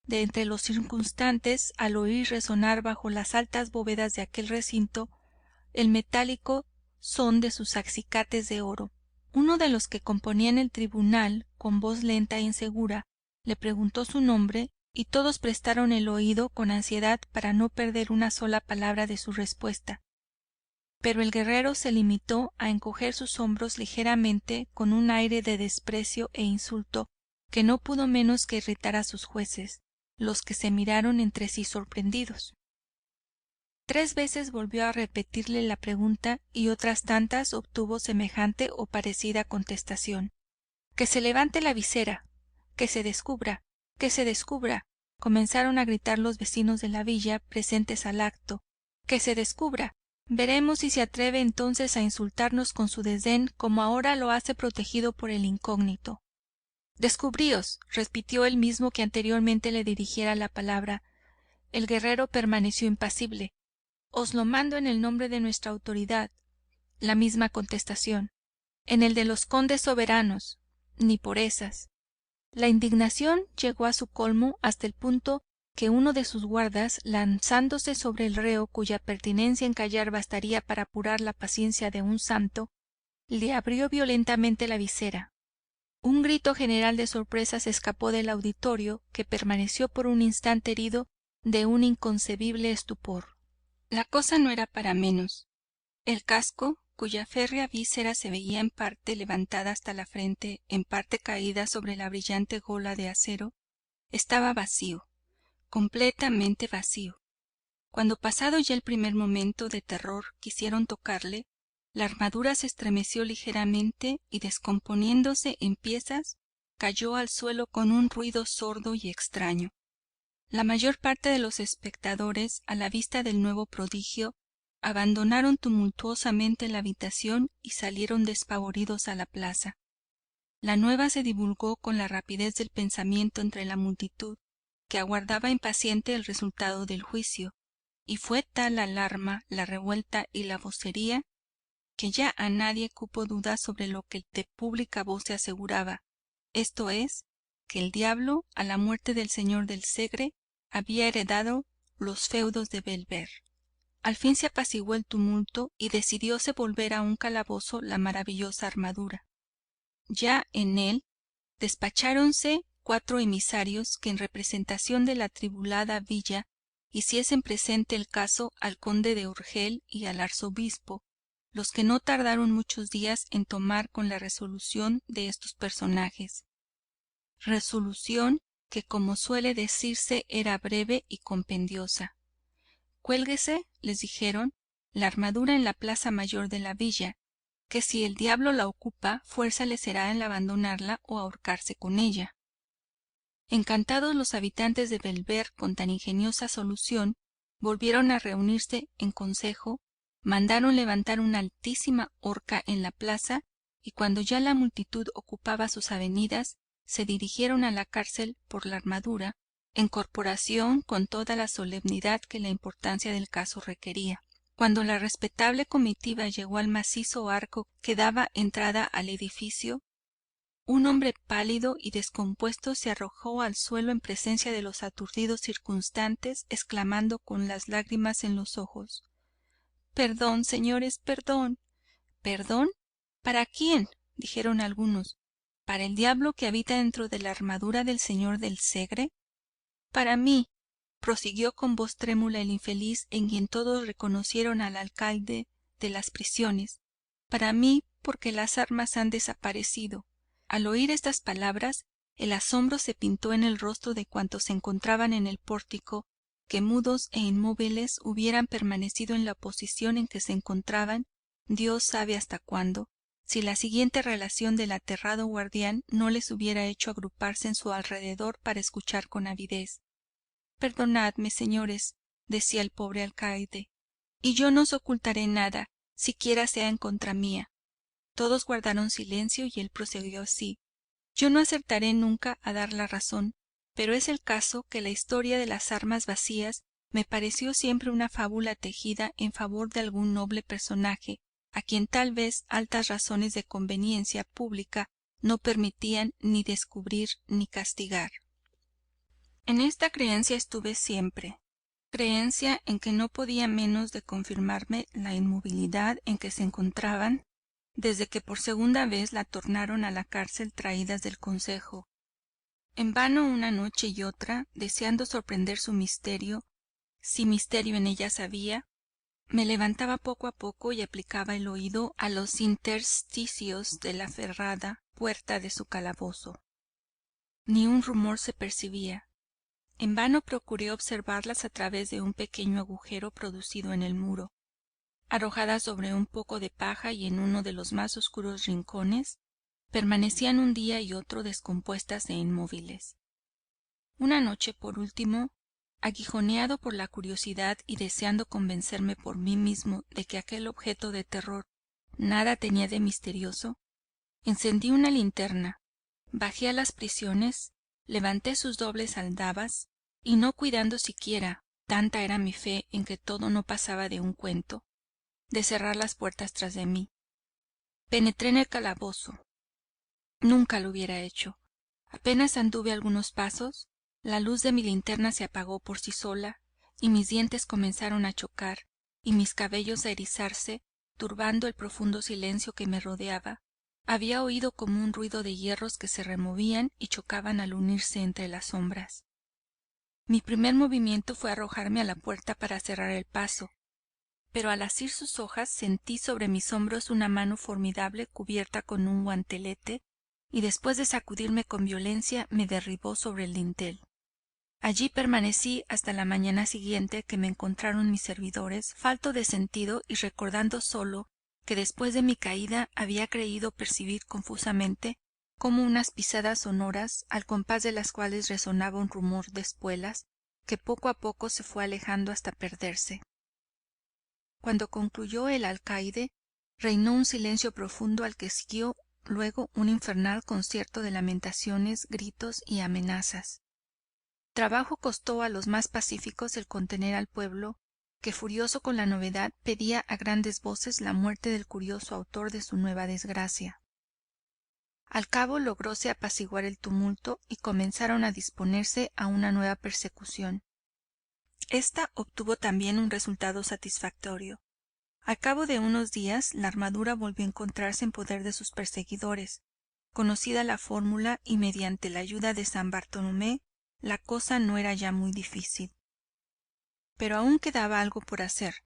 de entre los circunstantes al oír resonar bajo las altas bóvedas de aquel recinto el metálico son de sus acicates de oro. Uno de los que componían el tribunal, con voz lenta e insegura, le preguntó su nombre, y todos prestaron el oído con ansiedad para no perder una sola palabra de su respuesta. Pero el guerrero se limitó a encoger sus hombros ligeramente, con un aire de desprecio e insulto que no pudo menos que irritar a sus jueces, los que se miraron entre sí sorprendidos. 3 veces volvió a repetirle la pregunta, y otras tantas obtuvo semejante o parecida contestación. Que se levante la visera, que se descubra, que se descubra, comenzaron a gritar los vecinos de la villa presentes al acto. Que se descubra, veremos si se atreve entonces a insultarnos con su desdén, como ahora lo hace protegido por el incógnito. Descubríos, repitió el mismo que anteriormente le dirigiera la palabra. El guerrero permaneció impasible. Os lo mando en el nombre de nuestra autoridad. La misma contestación. En el de los condes soberanos. Ni por esas. La indignación llegó a su colmo hasta el punto que uno de sus guardas, lanzándose sobre el reo, cuya pertinencia en callar bastaría para apurar la paciencia de un santo, le abrió violentamente la visera. Un grito general de sorpresa se escapó del auditorio, que permaneció por un instante herido de un inconcebible estupor. La cosa no era para menos. El casco, cuya férrea víscera se veía en parte levantada hasta la frente, en parte caída sobre la brillante gola de acero, estaba vacío, completamente vacío. Cuando pasado ya el primer momento de terror quisieron tocarle, la armadura se estremeció ligeramente y, descomponiéndose en piezas, cayó al suelo con un ruido sordo y extraño. La mayor parte de los espectadores, a la vista del nuevo prodigio, abandonaron tumultuosamente la habitación y salieron despavoridos a la plaza. La nueva se divulgó con la rapidez del pensamiento entre la multitud, que aguardaba impaciente el resultado del juicio, y fue tal la alarma, la revuelta y la vocería, que ya a nadie cupo duda sobre lo que de pública voz se aseguraba, esto es, que el diablo, a la muerte del señor del Segre, había heredado los feudos de Bellver. Al fin se apaciguó el tumulto y decidióse volver a un calabozo la maravillosa armadura. Ya en él despacháronse 4 emisarios que en representación de la atribulada villa hiciesen presente el caso al conde de Urgel y al arzobispo, los que no tardaron muchos días en tomar con la resolución de estos personajes. Resolución que, como suele decirse, era breve y compendiosa. Cuélguese, les dijeron, la armadura en la plaza mayor de la villa, que si el diablo la ocupa, fuerza le será el abandonarla o ahorcarse con ella. Encantados los habitantes de Bellver con tan ingeniosa solución, volvieron a reunirse en consejo, mandaron levantar una altísima horca en la plaza, y cuando ya la multitud ocupaba sus avenidas, se dirigieron a la cárcel por la armadura, en corporación con toda la solemnidad que la importancia del caso requería. Cuando la respetable comitiva llegó al macizo arco que daba entrada al edificio, un hombre pálido y descompuesto se arrojó al suelo en presencia de los aturdidos circunstantes, exclamando con las lágrimas en los ojos: «Perdón, señores, perdón». «¿Perdón? ¿Para quién?», dijeron algunos. «¿Para el diablo que habita dentro de la armadura del señor del Segre?». «Para mí», prosiguió con voz trémula el infeliz, en quien todos reconocieron al alcaide de las prisiones, «para mí, porque las armas han desaparecido». Al oír estas palabras, el asombro se pintó en el rostro de cuantos se encontraban en el pórtico, que mudos e inmóviles hubieran permanecido en la posición en que se encontraban, Dios sabe hasta cuándo, si la siguiente relación del aterrado guardián no les hubiera hecho agruparse en su alrededor para escuchar con avidez. «Perdonadme, señores», decía el pobre alcaide, «y yo no os ocultaré nada, siquiera sea en contra mía». Todos guardaron silencio y él prosiguió así: Yo no acertaré nunca a dar la razón, pero es el caso que la historia de las armas vacías me pareció siempre una fábula tejida en favor de algún noble personaje a quien tal vez altas razones de conveniencia pública no permitían ni descubrir ni castigar. En esta creencia estuve siempre, creencia en que no podía menos de confirmarme la inmovilidad en que se encontraban desde que por segunda vez la tornaron a la cárcel traídas del consejo. En vano una noche y otra, deseando sorprender su misterio, si misterio en ellas había, me levantaba poco a poco y aplicaba el oído a los intersticios de la ferrada puerta de su calabozo. Ni un rumor se percibía. En vano procuré observarlas a través de un pequeño agujero producido en el muro. Arrojadas sobre un poco de paja y en uno de los más oscuros rincones, permanecían un día y otro descompuestas e inmóviles. Una noche, por último, aguijoneado por la curiosidad y deseando convencerme por mí mismo de que aquel objeto de terror nada tenía de misterioso, encendí una linterna, bajé a las prisiones, levanté sus dobles aldabas y no cuidando siquiera, tanta era mi fe en que todo no pasaba de un cuento, de cerrar las puertas tras de mí. Penetré en el calabozo. Nunca lo hubiera hecho. Apenas anduve algunos pasos, la luz de mi linterna se apagó por sí sola, y mis dientes comenzaron a chocar, y mis cabellos a erizarse, turbando el profundo silencio que me rodeaba. Había oído como un ruido de hierros que se removían y chocaban al unirse entre las sombras. Mi primer movimiento fue arrojarme a la puerta para cerrar el paso, pero al asir sus hojas sentí sobre mis hombros una mano formidable cubierta con un guantelete, y después de sacudirme con violencia me derribó sobre el dintel. Allí permanecí hasta la mañana siguiente, que me encontraron mis servidores, falto de sentido y recordando sólo que después de mi caída había creído percibir confusamente como unas pisadas sonoras, al compás de las cuales resonaba un rumor de espuelas, que poco a poco se fue alejando hasta perderse. Cuando concluyó el alcaide, reinó un silencio profundo al que siguió luego un infernal concierto de lamentaciones, gritos y amenazas. Trabajo costó a los más pacíficos el contener al pueblo, que furioso con la novedad pedía a grandes voces la muerte del curioso autor de su nueva desgracia. Al cabo logróse apaciguar el tumulto y comenzaron a disponerse a una nueva persecución. Esta obtuvo también un resultado satisfactorio. Al cabo de unos días la armadura volvió a encontrarse en poder de sus perseguidores. Conocida la fórmula y mediante la ayuda de San Bartolomé, la cosa no era ya muy difícil. Pero aún quedaba algo por hacer,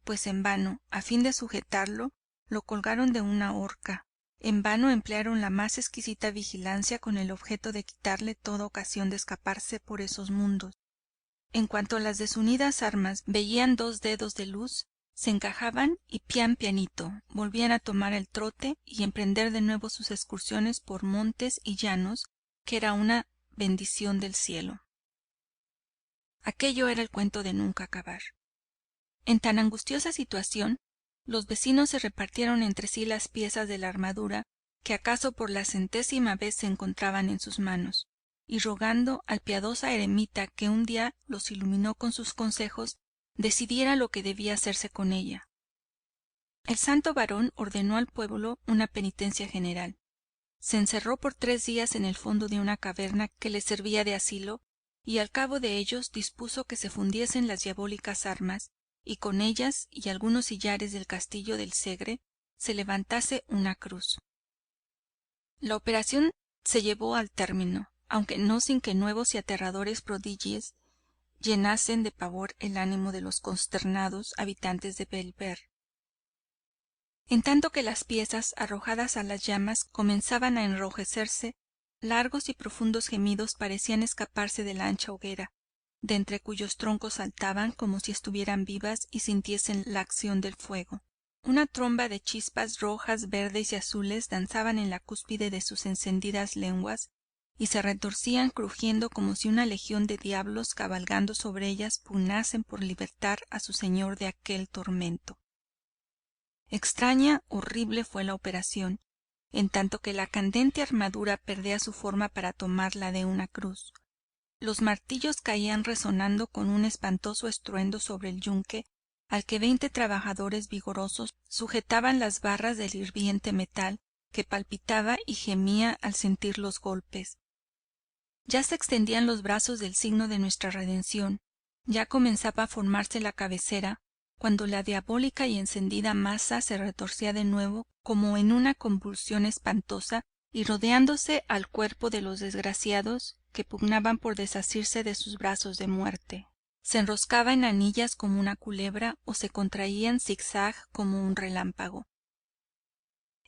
pues en vano, a fin de sujetarlo, lo colgaron de una horca. En vano emplearon la más exquisita vigilancia con el objeto de quitarle toda ocasión de escaparse por esos mundos. En cuanto las desunidas armas veían 2 dedos de luz, se encajaban y pian pianito volvían a tomar el trote y emprender de nuevo sus excursiones por montes y llanos, que era una bendición del cielo. Aquello era el cuento de nunca acabar. En tan angustiosa situación, los vecinos se repartieron entre sí las piezas de la armadura que acaso por la 100ª vez se encontraban en sus manos, y rogando al piadosa eremita que un día los iluminó con sus consejos, decidiera lo que debía hacerse con ella. El santo varón ordenó al pueblo una penitencia general. Se encerró por 3 días en el fondo de una caverna que le servía de asilo, y al cabo de ellos dispuso que se fundiesen las diabólicas armas, y con ellas y algunos sillares del castillo del Segre se levantase una cruz. La operación se llevó al término, aunque no sin que nuevos y aterradores prodigios llenasen de pavor el ánimo de los consternados habitantes de Bellver. En tanto que las piezas arrojadas a las llamas comenzaban a enrojecerse, largos y profundos gemidos parecían escaparse de la ancha hoguera, de entre cuyos troncos saltaban como si estuvieran vivas y sintiesen la acción del fuego. Una tromba de chispas rojas, verdes y azules danzaban en la cúspide de sus encendidas lenguas y se retorcían crujiendo como si una legión de diablos cabalgando sobre ellas pugnasen por libertar a su señor de aquel tormento. Extraña, horrible fue la operación, en tanto que la candente armadura perdía su forma para tomar la de una cruz. Los martillos caían resonando con un espantoso estruendo sobre el yunque, al que 20 trabajadores vigorosos sujetaban las barras del hirviente metal, que palpitaba y gemía al sentir los golpes. Ya se extendían los brazos del signo de nuestra redención, ya comenzaba a formarse la cabecera, cuando la diabólica y encendida masa se retorcía de nuevo como en una convulsión espantosa, y rodeándose al cuerpo de los desgraciados que pugnaban por desasirse de sus brazos de muerte, se enroscaba en anillas como una culebra o se contraía en zig-zag como un relámpago.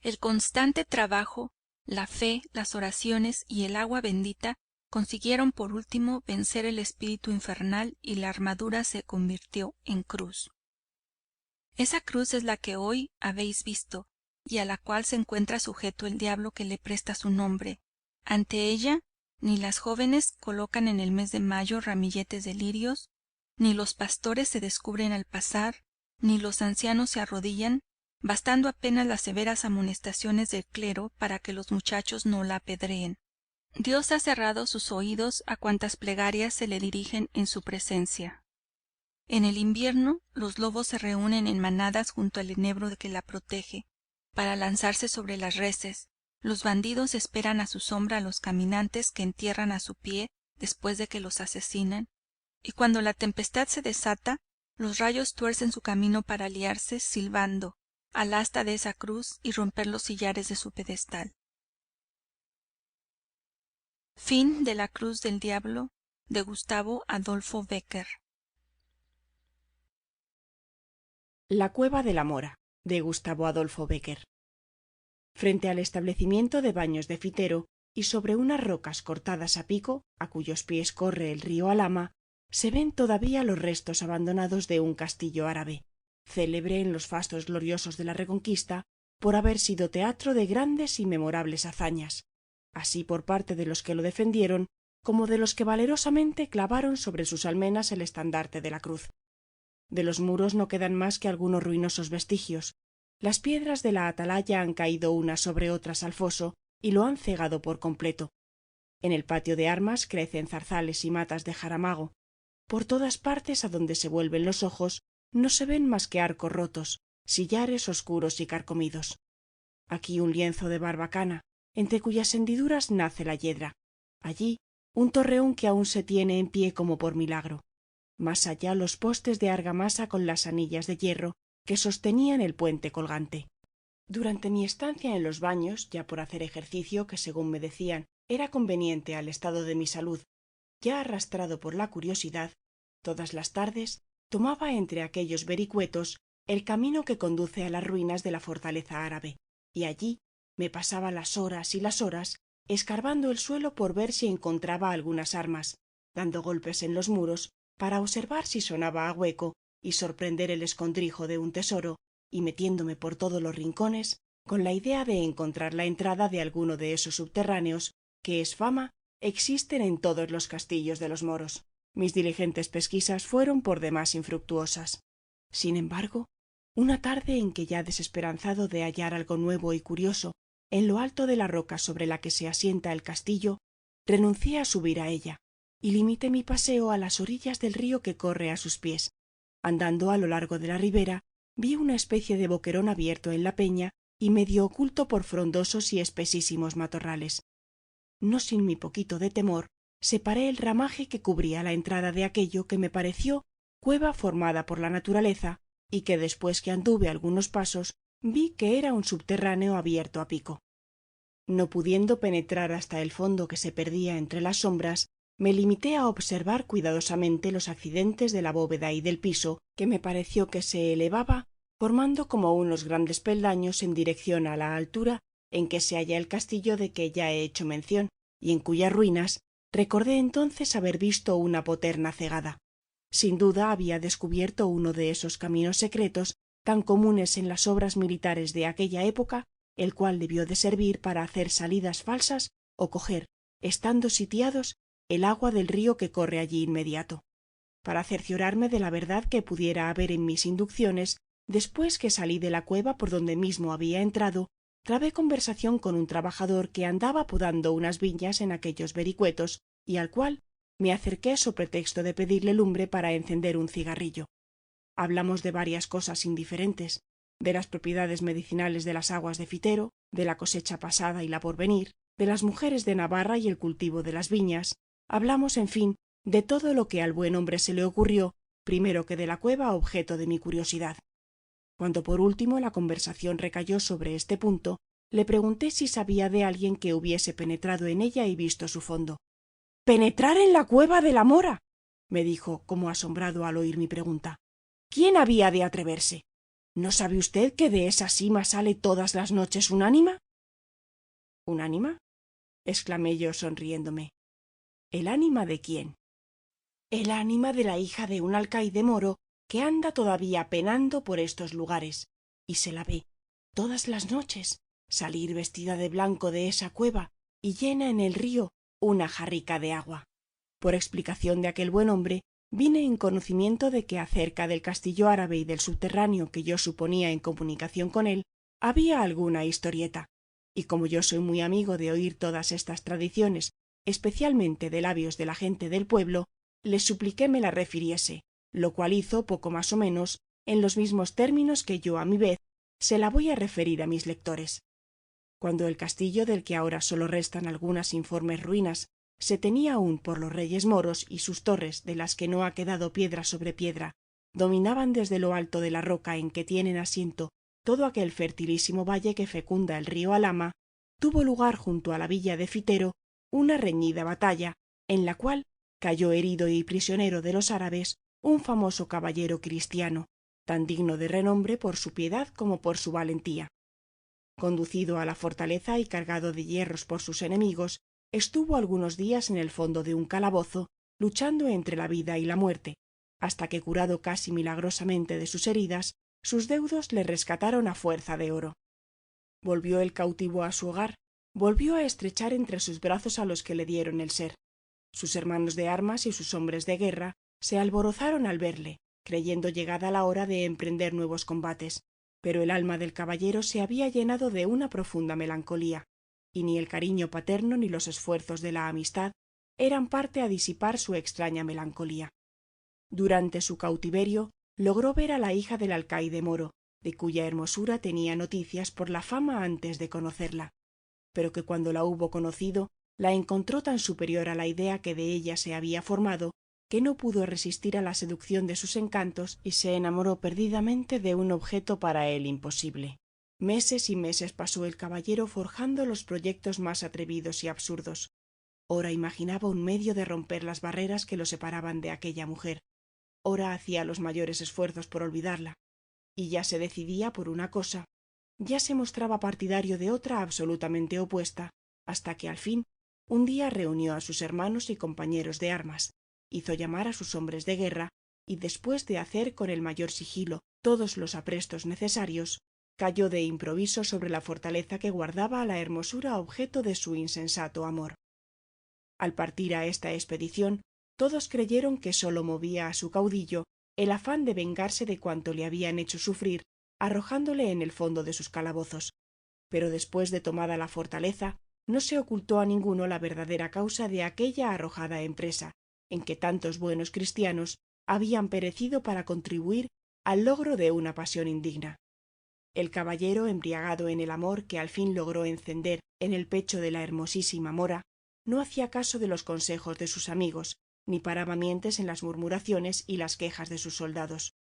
El constante trabajo, la fe, las oraciones y el agua bendita consiguieron por último vencer el espíritu infernal y la armadura se convirtió en cruz. Esa cruz es la que hoy habéis visto y a la cual se encuentra sujeto el diablo que le presta su nombre. Ante ella ni las jóvenes colocan en el mes de mayo ramilletes de lirios, ni los pastores se descubren al pasar, ni los ancianos se arrodillan, bastando apenas las severas amonestaciones del clero para que los muchachos no la apedreen. Dios ha cerrado sus oídos a cuantas plegarias se le dirigen en su presencia. En el invierno los lobos se reúnen en manadas junto al enebro que la protege, para lanzarse sobre las reses. Los bandidos esperan a su sombra a los caminantes que entierran a su pie después de que los asesinan, y cuando la tempestad se desata, los rayos tuercen su camino para liarse, silbando, al asta de esa cruz y romper los sillares de su pedestal. Fin de La cruz del diablo, de Gustavo Adolfo Bécquer. La cueva de la Mora, de Gustavo Adolfo Bécquer. Frente al establecimiento de baños de Fitero, y sobre unas rocas cortadas a pico, a cuyos pies corre el río Alhama, se ven todavía los restos abandonados de un castillo árabe, célebre en los fastos gloriosos de la Reconquista, por haber sido teatro de grandes y memorables hazañas, así por parte de los que lo defendieron, como de los que valerosamente clavaron sobre sus almenas el estandarte de la cruz. De los muros no quedan más que algunos ruinosos vestigios. Las piedras de la atalaya han caído unas sobre otras al foso y lo han cegado por completo. En el patio de armas crecen zarzales y matas de jaramago. Por todas partes a donde se vuelven los ojos no se ven más que arcos rotos, sillares oscuros y carcomidos. Aquí un lienzo de barbacana, entre cuyas hendiduras nace la yedra. Allí un torreón que aún se tiene en pie como por milagro. Más allá los postes de argamasa con las anillas de hierro que sostenían el puente colgante. Durante mi estancia en los baños, ya por hacer ejercicio que según me decían era conveniente al estado de mi salud, ya arrastrado por la curiosidad, todas las tardes tomaba entre aquellos vericuetos el camino que conduce a las ruinas de la fortaleza árabe, y allí me pasaba las horas y las horas escarbando el suelo por ver si encontraba algunas armas, dando golpes en los muros para observar si sonaba a hueco y sorprender el escondrijo de un tesoro, y metiéndome por todos los rincones con la idea de encontrar la entrada de alguno de esos subterráneos que es fama existen en todos los castillos de los moros. Mis diligentes pesquisas fueron por demás infructuosas. Sin embargo, una tarde en que ya desesperanzado de hallar algo nuevo y curioso en lo alto de la roca sobre la que se asienta el castillo, renuncié a subir a ella y limité mi paseo a las orillas del río que corre a sus pies. Andando a lo largo de la ribera, vi una especie de boquerón abierto en la peña y medio oculto por frondosos y espesísimos matorrales. No sin mi poquito de temor, separé el ramaje que cubría la entrada de aquello que me pareció cueva formada por la naturaleza, y que después que anduve algunos pasos vi que era un subterráneo abierto a pico. No pudiendo penetrar hasta el fondo que se perdía entre las sombras, me limité a observar cuidadosamente los accidentes de la bóveda y del piso, que me pareció que se elevaba, formando como unos grandes peldaños en dirección a la altura en que se halla el castillo de que ya he hecho mención, y en cuyas ruinas recordé entonces haber visto una poterna cegada. Sin duda había descubierto uno de esos caminos secretos tan comunes en las obras militares de aquella época, el cual debió de servir para hacer salidas falsas o coger, estando sitiados, el agua del río que corre allí inmediato. Para cerciorarme de la verdad que pudiera haber en mis inducciones, después que salí de la cueva por donde mismo había entrado, trabé conversación con un trabajador que andaba podando unas viñas en aquellos vericuetos y al cual me acerqué so pretexto de pedirle lumbre para encender un cigarrillo. Hablamos de varias cosas indiferentes, de las propiedades medicinales de las aguas de Fitero, de la cosecha pasada y la por venir, de las mujeres de Navarra y el cultivo de las viñas. Hablamos, en fin, de todo lo que al buen hombre se le ocurrió, primero que de la cueva objeto de mi curiosidad. Cuando por último la conversación recayó sobre este punto, le pregunté si sabía de alguien que hubiese penetrado en ella y visto su fondo. —¿Penetrar en la cueva de la Mora? —me dijo, como asombrado al oír mi pregunta. —¿Quién había de atreverse? ¿No sabe usted que de esa sima sale todas las noches un ánima? —¿Un ánima? —exclamé yo sonriéndome. —¿El ánima de quién? —El ánima de la hija de un alcaide moro que anda todavía penando por estos lugares, y se la ve, todas las noches, salir vestida de blanco de esa cueva y llena en el río una jarrica de agua. Por explicación de aquel buen hombre, vine en conocimiento de que acerca del castillo árabe y del subterráneo que yo suponía en comunicación con él, había alguna historieta, y como yo soy muy amigo de oír todas estas tradiciones, especialmente de labios de la gente del pueblo, les supliqué me la refiriese, lo cual hizo poco más o menos en los mismos términos que yo a mi vez se la voy a referir a mis lectores. Cuando el castillo, del que ahora sólo restan algunas informes ruinas, se tenía aún por los reyes moros y sus torres, de las que no ha quedado piedra sobre piedra, dominaban desde lo alto de la roca en que tienen asiento todo aquel fertilísimo valle que fecunda el río Alhama, tuvo lugar junto a la villa de Fitero una reñida batalla, en la cual cayó herido y prisionero de los árabes un famoso caballero cristiano, tan digno de renombre por su piedad como por su valentía. Conducido a la fortaleza y cargado de hierros por sus enemigos, estuvo algunos días en el fondo de un calabozo, luchando entre la vida y la muerte, hasta que curado casi milagrosamente de sus heridas, sus deudos le rescataron a fuerza de oro. Volvió el cautivo a su hogar, volvió a estrechar entre sus brazos a los que le dieron el ser. Sus hermanos de armas y sus hombres de guerra se alborozaron al verle, creyendo llegada la hora de emprender nuevos combates, pero el alma del caballero se había llenado de una profunda melancolía, y ni el cariño paterno ni los esfuerzos de la amistad eran parte a disipar su extraña melancolía. Durante su cautiverio logró ver a la hija del alcaide moro, de cuya hermosura tenía noticias por la fama antes de conocerla, pero que cuando la hubo conocido la encontró tan superior a la idea que de ella se había formado, que no pudo resistir a la seducción de sus encantos y se enamoró perdidamente de un objeto para él imposible. Meses y meses pasó el caballero forjando los proyectos más atrevidos y absurdos. Ora imaginaba un medio de romper las barreras que lo separaban de aquella mujer, ora hacía los mayores esfuerzos por olvidarla, y ya se decidía por una cosa, ya se mostraba partidario de otra absolutamente opuesta, hasta que al fin un día reunió a sus hermanos y compañeros de armas, hizo llamar a sus hombres de guerra, y después de hacer con el mayor sigilo todos los aprestos necesarios, cayó de improviso sobre la fortaleza que guardaba a la hermosura objeto de su insensato amor. Al partir a esta expedición, todos creyeron que sólo movía a su caudillo el afán de vengarse de cuanto le habían hecho sufrir, arrojándole en el fondo de sus calabozos. Pero después de tomada la fortaleza, no se ocultó a ninguno la verdadera causa de aquella arrojada empresa, en que tantos buenos cristianos habían perecido para contribuir al logro de una pasión indigna. El caballero, embriagado en el amor que al fin logró encender en el pecho de la hermosísima mora, no hacía caso de los consejos de sus amigos, ni paraba mientes en las murmuraciones y las quejas de sus soldados.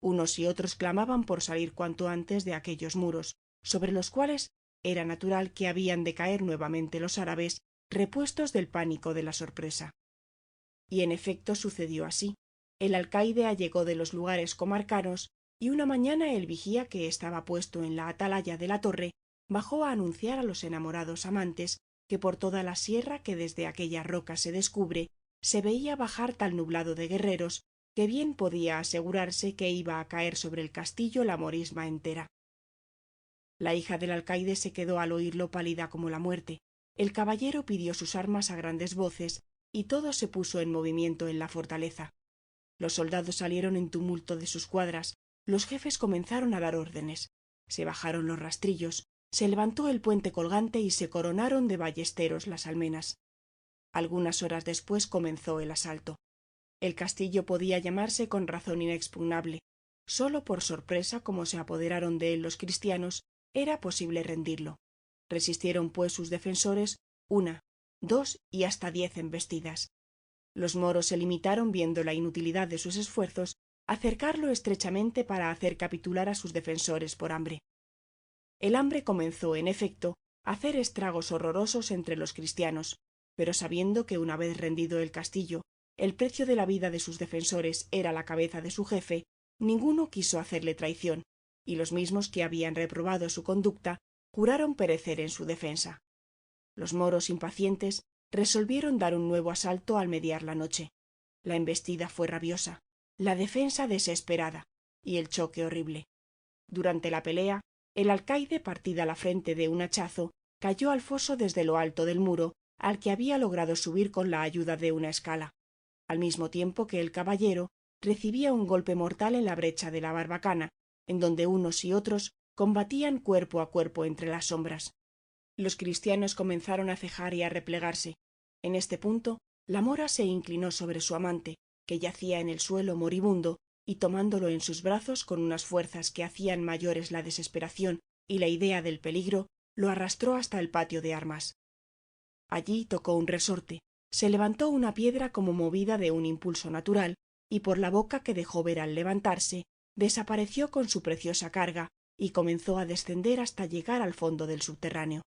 Unos y otros clamaban por salir cuanto antes de aquellos muros, sobre los cuales era natural que habían de caer nuevamente los árabes, repuestos del pánico de la sorpresa. Y en efecto sucedió así. El alcaide allegó de los lugares comarcanos, y una mañana el vigía, que estaba puesto en la atalaya de la torre, bajó a anunciar a los enamorados amantes que por toda la sierra que desde aquella roca se descubre se veía bajar tal nublado de guerreros que bien podía asegurarse que iba a caer sobre el castillo la morisma entera. La hija del alcaide se quedó al oírlo pálida como la muerte. El caballero pidió sus armas a grandes voces y todo se puso en movimiento en la fortaleza. Los soldados salieron en tumulto de sus cuadras, los jefes comenzaron a dar órdenes, se bajaron los rastrillos, se levantó el puente colgante y se coronaron de ballesteros las almenas. Algunas horas después comenzó el asalto. El castillo podía llamarse con razón inexpugnable. Sólo por sorpresa, como se apoderaron de él los cristianos, era posible rendirlo. Resistieron pues sus defensores 1, 2 y hasta 10 embestidas. Los moros se limitaron, viendo la inutilidad de sus esfuerzos, a cercarlo estrechamente para hacer capitular a sus defensores por hambre. El hambre comenzó, en efecto, a hacer estragos horrorosos entre los cristianos, pero sabiendo que una vez rendido el castillo, el precio de la vida de sus defensores era la cabeza de su jefe, ninguno quiso hacerle traición, y los mismos que habían reprobado su conducta juraron perecer en su defensa. Los moros impacientes resolvieron dar un nuevo asalto al mediar la noche. La embestida fue rabiosa, la defensa desesperada y el choque horrible. Durante la pelea, el alcaide, partida la frente de un hachazo, cayó al foso desde lo alto del muro, al que había logrado subir con la ayuda de una escala, al mismo tiempo que el caballero recibía un golpe mortal en la brecha de la barbacana, en donde unos y otros combatían cuerpo a cuerpo entre las sombras. Los cristianos comenzaron a cejar y a replegarse. En este punto, la mora se inclinó sobre su amante, que yacía en el suelo moribundo, y tomándolo en sus brazos con unas fuerzas que hacían mayores la desesperación y la idea del peligro, lo arrastró hasta el patio de armas. Allí tocó un resorte, se levantó una piedra como movida de un impulso natural, y por la boca que dejó ver al levantarse, desapareció con su preciosa carga, y comenzó a descender hasta llegar al fondo del subterráneo.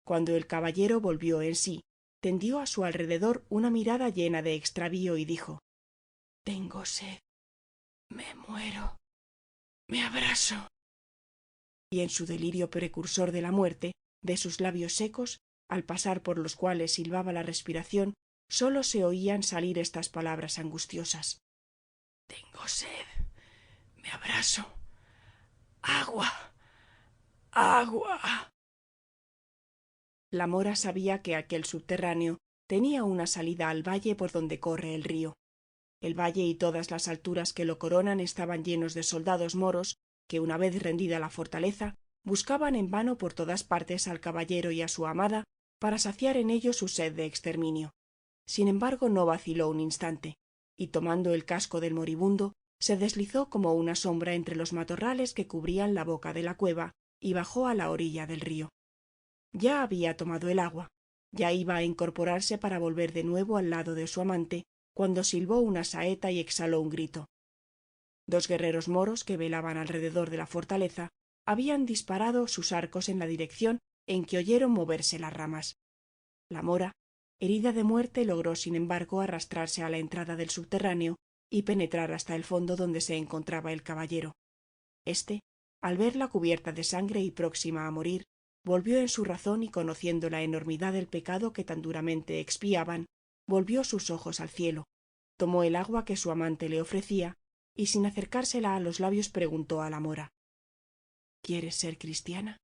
Cuando el caballero volvió en sí, tendió a su alrededor una mirada llena de extravío y dijo: «Tengo sed, me muero, me abraso». Y en su delirio precursor de la muerte, de sus labios secos, al pasar por los cuales silbaba la respiración, sólo se oían salir estas palabras angustiosas: «Tengo sed, me abraso, agua, agua». La mora sabía que aquel subterráneo tenía una salida al valle por donde corre el río. El valle y todas las alturas que lo coronan estaban llenos de soldados moros que, una vez rendida la fortaleza, buscaban en vano por todas partes al caballero y a su amada para saciar en ellos su sed de exterminio. Sin embargo, no vaciló un instante, y tomando el casco del moribundo, se deslizó como una sombra entre los matorrales que cubrían la boca de la cueva y bajó a la orilla del río. Ya había tomado el agua, ya iba a incorporarse para volver de nuevo al lado de su amante, cuando silbó una saeta y exhaló un grito. 2 guerreros moros que velaban alrededor de la fortaleza habían disparado sus arcos en la dirección en que oyeron moverse las ramas. La mora, herida de muerte, logró sin embargo arrastrarse a la entrada del subterráneo y penetrar hasta el fondo donde se encontraba el caballero. Éste, al verla cubierta de sangre y próxima a morir, volvió en su razón y, conociendo la enormidad del pecado que tan duramente expiaban, volvió sus ojos al cielo, tomó el agua que su amante le ofrecía y, sin acercársela a los labios, preguntó a la mora: «¿Quieres ser cristiana?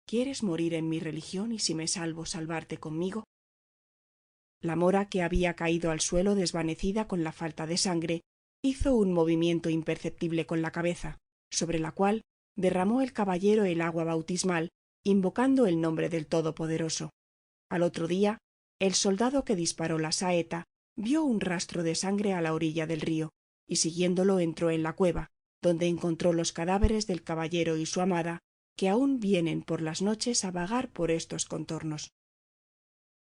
¿Quieres morir en mi religión y, si me salvo, salvarte conmigo?». La mora, que había caído al suelo desvanecida con la falta de sangre, hizo un movimiento imperceptible con la cabeza, sobre la cual derramó el caballero el agua bautismal, invocando el nombre del Todopoderoso. Al otro día, el soldado que disparó la saeta vio un rastro de sangre a la orilla del río, y siguiéndolo entró en la cueva, donde encontró los cadáveres del caballero y su amada, que aún vienen por las noches a vagar por estos contornos.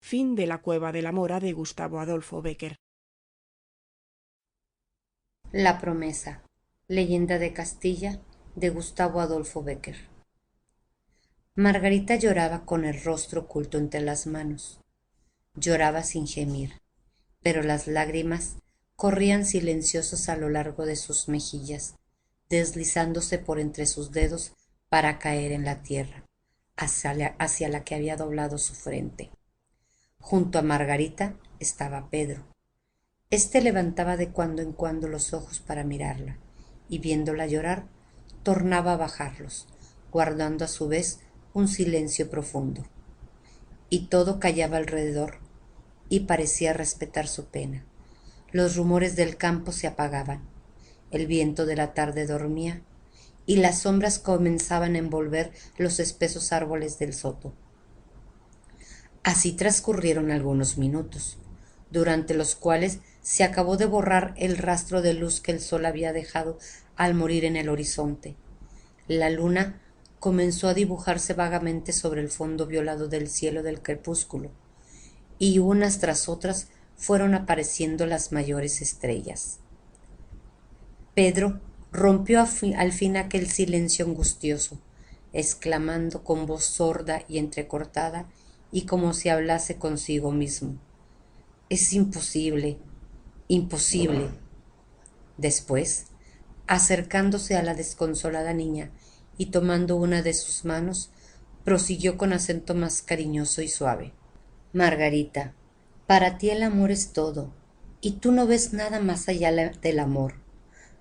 Fin de La cueva de la mora, de Gustavo Adolfo Bécquer. La promesa. Leyenda de Castilla, de Gustavo Adolfo Bécquer. Margarita lloraba con el rostro oculto entre las manos. Lloraba sin gemir, pero las lágrimas corrían silenciosos a lo largo de sus mejillas, deslizándose por entre sus dedos para caer en la tierra, hacia la que había doblado su frente. Junto a Margarita estaba Pedro. Este levantaba de cuando en cuando los ojos para mirarla, y viéndola llorar, tornaba a bajarlos, guardando a su vez un silencio profundo. Y todo callaba alrededor, y parecía respetar su pena. Los rumores del campo se apagaban, el viento de la tarde dormía, y las sombras comenzaban a envolver los espesos árboles del soto. Así transcurrieron algunos minutos, durante los cuales se acabó de borrar el rastro de luz que el sol había dejado al morir en el horizonte. La luna comenzó a dibujarse vagamente sobre el fondo violado del cielo del crepúsculo, y unas tras otras fueron apareciendo las mayores estrellas. Pedro rompió al fin aquel silencio angustioso, exclamando con voz sorda y entrecortada, y como si hablase consigo mismo: «Es imposible, imposible». Después, acercándose a la desconsolada niña y tomando una de sus manos, prosiguió con acento más cariñoso y suave: «Margarita, para ti el amor es todo, y tú no ves nada más allá del amor.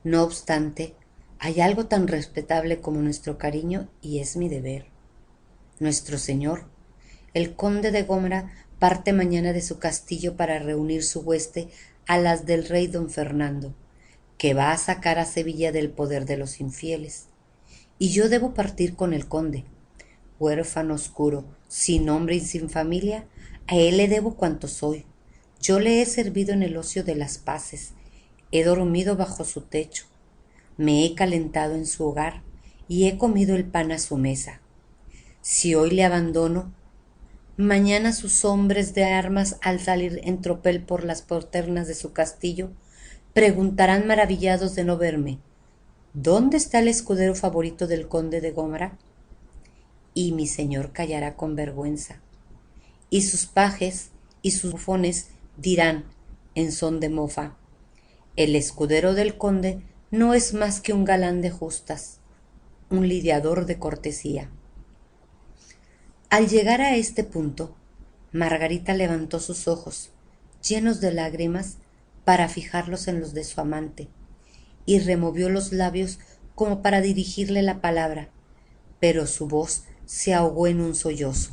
No obstante, hay algo tan respetable como nuestro cariño, y es mi deber. Nuestro señor, el conde de Gómara, parte mañana de su castillo para reunir su hueste a las del rey don Fernando, que va a sacar a Sevilla del poder de los infieles. Y yo debo partir con el conde. Huérfano oscuro, sin nombre y sin familia, a él le debo cuanto soy. Yo le he servido en el ocio de las paces, he dormido bajo su techo, me he calentado en su hogar y he comido el pan a su mesa. Si hoy le abandono, mañana sus hombres de armas, al salir en tropel por las porternas de su castillo, preguntarán maravillados de no verme: ¿dónde está el escudero favorito del conde de Gómara? Y mi señor callará con vergüenza, y sus pajes y sus bufones dirán en son de mofa: el escudero del conde no es más que un galán de justas, un lidiador de cortesía». Al llegar a este punto, Margarita levantó sus ojos, llenos de lágrimas, para fijarlos en los de su amante, y removió los labios como para dirigirle la palabra, pero su voz se ahogó en un sollozo.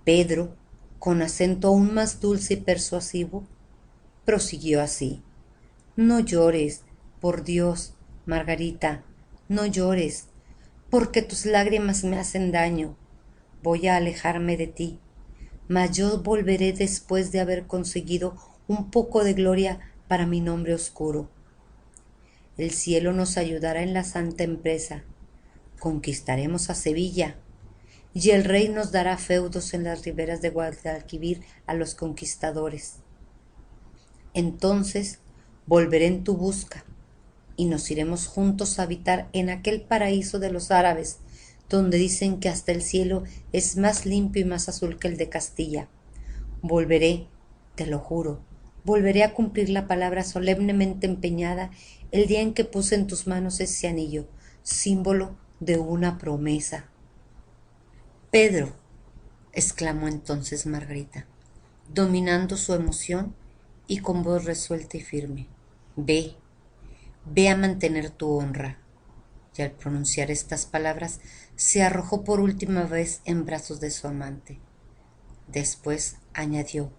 Pedro, con acento aún más dulce y persuasivo, prosiguió así: «No llores, por Dios, Margarita, no llores, porque tus lágrimas me hacen daño. Voy a alejarme de ti, mas yo volveré después de haber conseguido un poco de gloria para mi nombre oscuro. El cielo nos ayudará en la santa empresa. Conquistaremos a Sevilla, y el rey nos dará feudos en las riberas de Guadalquivir a los conquistadores. Entonces volveré en tu busca, y nos iremos juntos a habitar en aquel paraíso de los árabes, donde dicen que hasta el cielo es más limpio y más azul que el de Castilla. Volveré, te lo juro, volveré a cumplir la palabra solemnemente empeñada el día en que puse en tus manos ese anillo, símbolo de una promesa». «Pedro», exclamó entonces Margarita, dominando su emoción y con voz resuelta y firme, «ve a mantener tu honra». Y al pronunciar estas palabras se arrojó por última vez en brazos de su amante. Después añadió,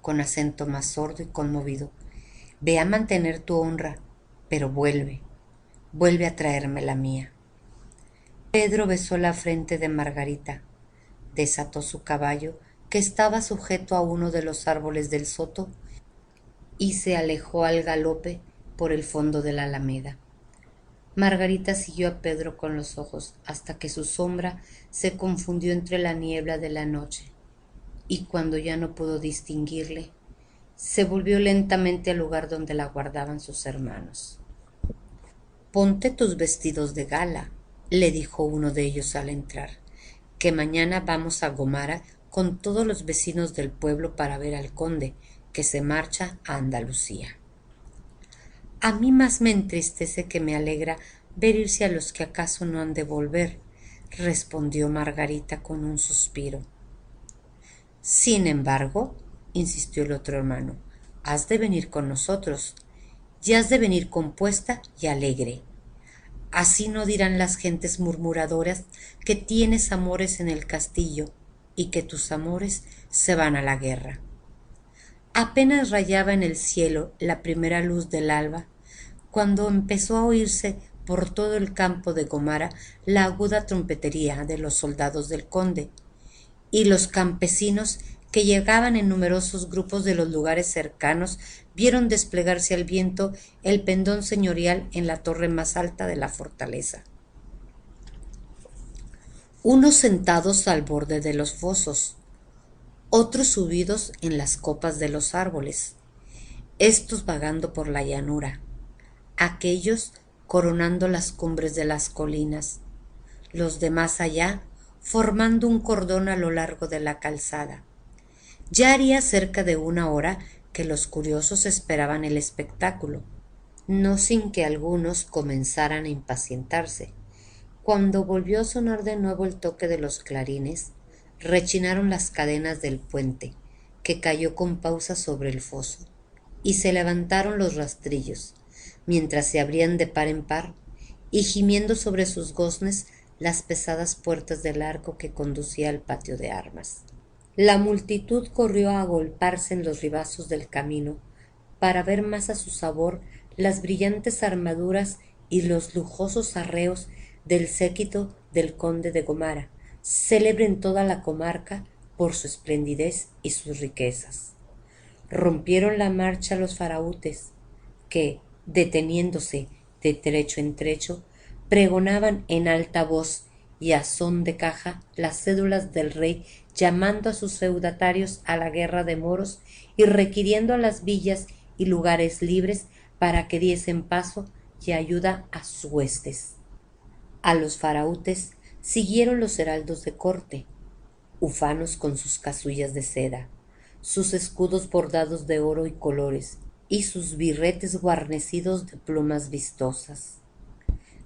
con acento más sordo y conmovido: «Ve a mantener tu honra, pero vuelve a traerme la mía». Pedro besó la frente de Margarita, desató su caballo, que estaba sujeto a uno de los árboles del soto, y se alejó al galope por el fondo de la alameda. Margarita siguió a Pedro con los ojos hasta que su sombra se confundió entre la niebla de la noche, y cuando ya no pudo distinguirle, se volvió lentamente al lugar donde la guardaban sus hermanos. «Ponte tus vestidos de gala», le dijo uno de ellos al entrar, «que mañana vamos a Gómara con todos los vecinos del pueblo para ver al conde, que se marcha a Andalucía». «A mí más me entristece que me alegra ver irse a los que acaso no han de volver», respondió Margarita con un suspiro. «Sin embargo», insistió el otro hermano, «has de venir con nosotros, y has de venir compuesta y alegre. Así no dirán las gentes murmuradoras que tienes amores en el castillo y que tus amores se van a la guerra». Apenas rayaba en el cielo la primera luz del alba, cuando empezó a oírse por todo el campo de Gomara la aguda trompetería de los soldados del conde, y los campesinos que llegaban en numerosos grupos de los lugares cercanos vieron desplegarse al viento el pendón señorial en la torre más alta de la fortaleza. Unos sentados al borde de los fosos, otros subidos en las copas de los árboles, estos vagando por la llanura, aquellos coronando las cumbres de las colinas, los de más allá formando un cordón a lo largo de la calzada. Ya haría cerca de 1 hora que los curiosos esperaban el espectáculo, no sin que algunos comenzaran a impacientarse. Cuando volvió a sonar de nuevo el toque de los clarines, rechinaron las cadenas del puente, que cayó con pausa sobre el foso, y se levantaron los rastrillos, mientras se abrían de par en par, y gimiendo sobre sus goznes las pesadas puertas del arco que conducía al patio de armas. La multitud corrió a agolparse en los ribazos del camino para ver más a su sabor las brillantes armaduras y los lujosos arreos del séquito del conde de Gomara, célebre en toda la comarca por su esplendidez y sus riquezas. Rompieron la marcha los faraútes, que, deteniéndose de trecho en trecho, pregonaban en alta voz y a son de caja las cédulas del rey, llamando a sus feudatarios a la guerra de moros y requiriendo a las villas y lugares libres para que diesen paso y ayuda a sus huestes. A los faraútes siguieron los heraldos de corte, ufanos con sus casullas de seda, sus escudos bordados de oro y colores, y sus birretes guarnecidos de plumas vistosas.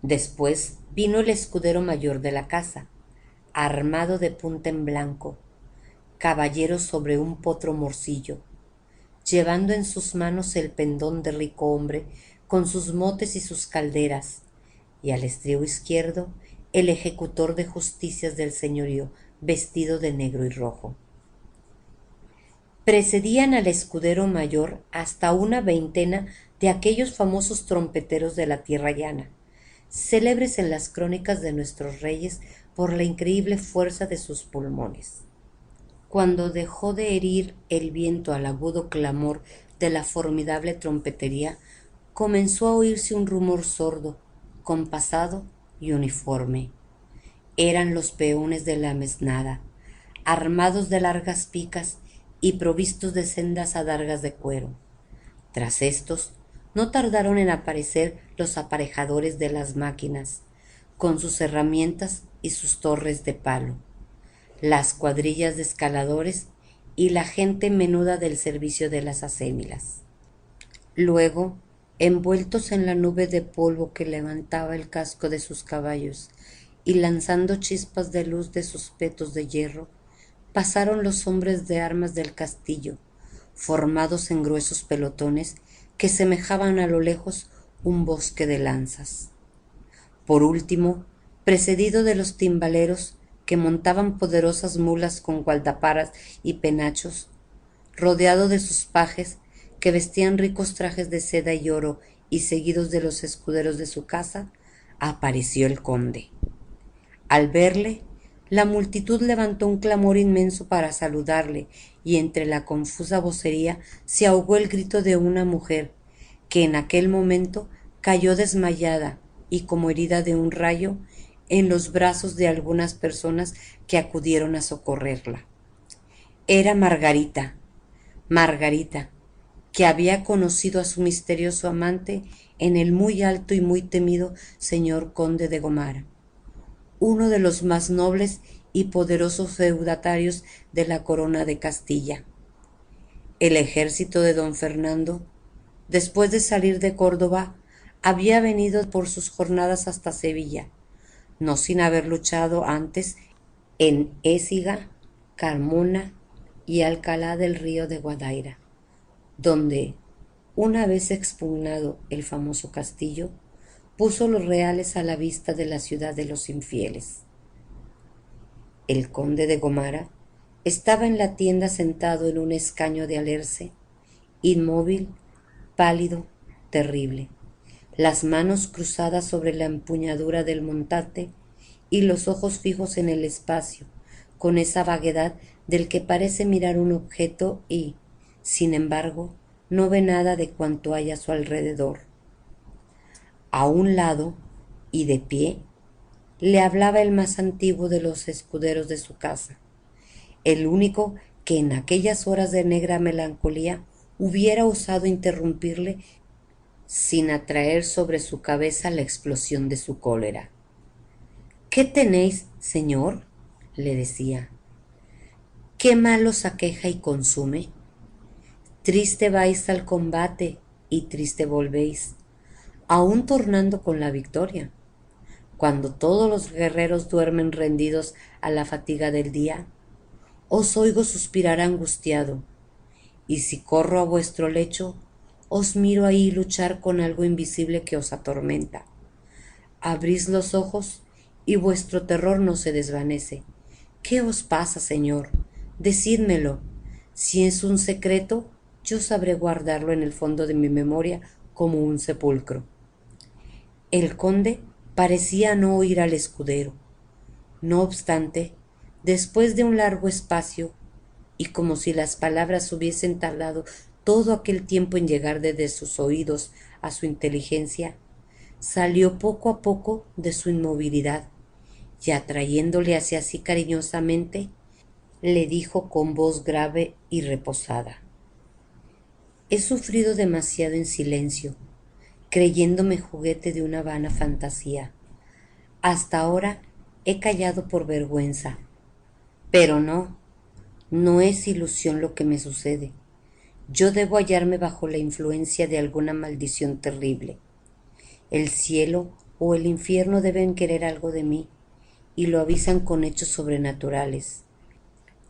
Después vino el escudero mayor de la casa, armado de punta en blanco, caballero sobre un potro morcillo, llevando en sus manos el pendón de rico hombre con sus motes y sus calderas, y al estribo izquierdo el ejecutor de justicias del señorío, vestido de negro y rojo. Precedían al escudero mayor hasta 1 veintena de aquellos famosos trompeteros de la tierra llana, célebres en las crónicas de nuestros reyes por la increíble fuerza de sus pulmones. Cuando dejó de herir el viento al agudo clamor de la formidable trompetería, comenzó a oírse un rumor sordo, compasado y uniforme. Eran los peones de la mesnada, armados de largas picas y provistos de sendas adargas de cuero. Tras estos, no tardaron en aparecer los aparejadores de las máquinas, con sus herramientas y sus torres de palo, las cuadrillas de escaladores y la gente menuda del servicio de las acémilas. Luego, envueltos en la nube de polvo que levantaba el casco de sus caballos y lanzando chispas de luz de sus petos de hierro, pasaron los hombres de armas del castillo, formados en gruesos pelotones que semejaban a lo lejos un bosque de lanzas. Por último, precedido de los timbaleros que montaban poderosas mulas con guardaparas y penachos, rodeado de sus pajes que vestían ricos trajes de seda y oro y seguidos de los escuderos de su casa, apareció el conde. Al verle, la multitud levantó un clamor inmenso para saludarle, y entre la confusa vocería se ahogó el grito de una mujer, que en aquel momento cayó desmayada y como herida de un rayo en los brazos de algunas personas que acudieron a socorrerla. Era Margarita, que había conocido a su misterioso amante en el muy alto y muy temido señor conde de Gomara, uno de los más nobles y poderosos feudatarios de la corona de Castilla. El ejército de don Fernando, después de salir de Córdoba, había venido por sus jornadas hasta Sevilla, no sin haber luchado antes en Écija, Carmona y Alcalá del Río de Guadaira, donde, una vez expugnado el famoso castillo, puso los reales a la vista de la ciudad de los infieles. El conde de Gomara estaba en la tienda sentado en un escaño de alerce, inmóvil, pálido, terrible. las manos cruzadas sobre la empuñadura del montante y los ojos fijos en el espacio, con esa vaguedad del que parece mirar un objeto y, sin embargo, no ve nada de cuanto hay a su alrededor. A un lado, y de pie, le hablaba el más antiguo de los escuderos de su casa, el único que en aquellas horas de negra melancolía hubiera osado interrumpirle sin atraer sobre su cabeza la explosión de su cólera. ¿Qué tenéis, señor?, le decía. ¿Qué mal os aqueja y consume? Triste vais al combate y triste volvéis, aún tornando con la victoria. Cuando todos los guerreros duermen rendidos a la fatiga del día, os oigo suspirar angustiado, y si corro a vuestro lecho, os miro ahí luchar con algo invisible que os atormenta. Abrís los ojos y vuestro terror no se desvanece. ¿Qué os pasa, señor? Decídmelo. Si es un secreto, yo sabré guardarlo en el fondo de mi memoria como un sepulcro. El conde parecía no oír al escudero. No obstante, después de un largo espacio, y como si las palabras hubiesen tardado todo aquel tiempo en llegar desde sus oídos a su inteligencia, salió poco a poco de su inmovilidad y, atrayéndole hacia sí cariñosamente, le dijo con voz grave y reposada: he sufrido demasiado en silencio, creyéndome juguete de una vana fantasía. Hasta ahora he callado por vergüenza, pero no es ilusión lo que me sucede. Yo debo hallarme bajo la influencia de alguna maldición terrible. El cielo o el infierno deben querer algo de mí, y lo avisan con hechos sobrenaturales.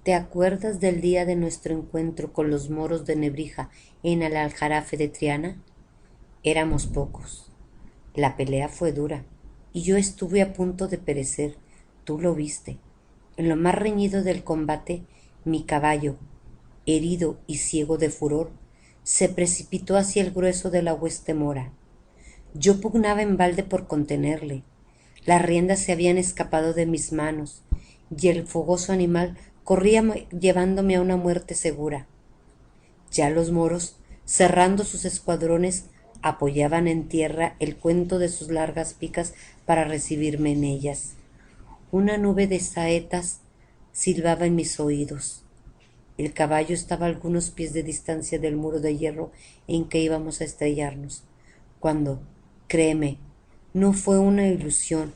¿Te acuerdas del día de nuestro encuentro con los moros de Nebrija en el aljarafe de Triana? Éramos pocos. La pelea fue dura, y yo estuve a punto de perecer. Tú lo viste. En lo más reñido del combate, mi caballo, herido y ciego de furor, se precipitó hacia el grueso de la hueste mora. Yo pugnaba en balde por contenerle. Las riendas se habían escapado de mis manos, y el fogoso animal corría llevándome a una muerte segura. Ya los moros, cerrando sus escuadrones, apoyaban en tierra el cuento de sus largas picas para recibirme en ellas. Una nube de saetas silbaba en mis oídos. El caballo estaba a algunos pies de distancia del muro de hierro en que íbamos a estrellarnos, cuando, créeme, no fue una ilusión.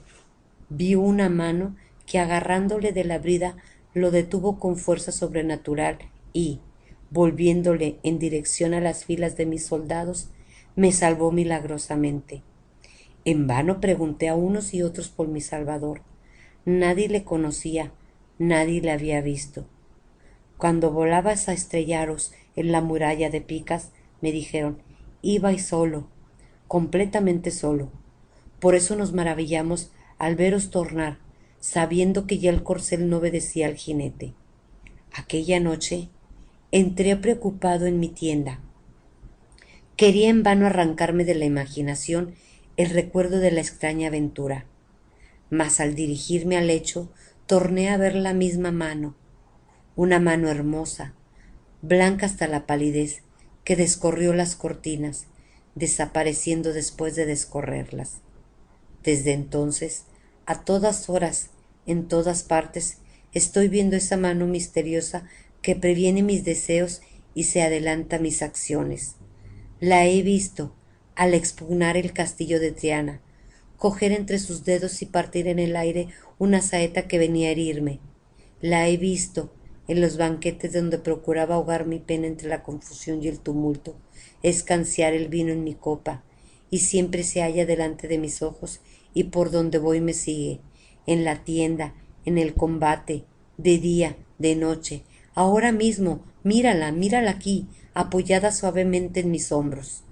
Vi una mano que, agarrándole de la brida, lo detuvo con fuerza sobrenatural y, volviéndole en dirección a las filas de mis soldados, me salvó milagrosamente. En vano pregunté a unos y otros por mi salvador. Nadie le conocía, nadie le había visto. Cuando volabas a estrellaros en la muralla de picas, me dijeron, ibais solo, completamente solo. Por eso nos maravillamos al veros tornar, sabiendo que ya el corcel no obedecía al jinete. Aquella noche entré preocupado en mi tienda. Quería en vano arrancarme de la imaginación el recuerdo de la extraña aventura, mas al dirigirme al lecho torné a ver la misma mano, una mano hermosa, blanca hasta la palidez, que descorrió las cortinas, desapareciendo después de descorrerlas. Desde entonces, a todas horas, en todas partes, estoy viendo esa mano misteriosa que previene mis deseos y se adelanta a mis acciones. La he visto, al expugnar el castillo de Triana, coger entre sus dedos y partir en el aire una saeta que venía a herirme. La he visto, en los banquetes donde procuraba ahogar mi pena entre la confusión y el tumulto, escanciar el vino en mi copa, y siempre se halla delante de mis ojos, y por donde voy me sigue, en la tienda, en el combate, de día, de noche. Ahora mismo, mírala aquí, apoyada suavemente en mis hombros.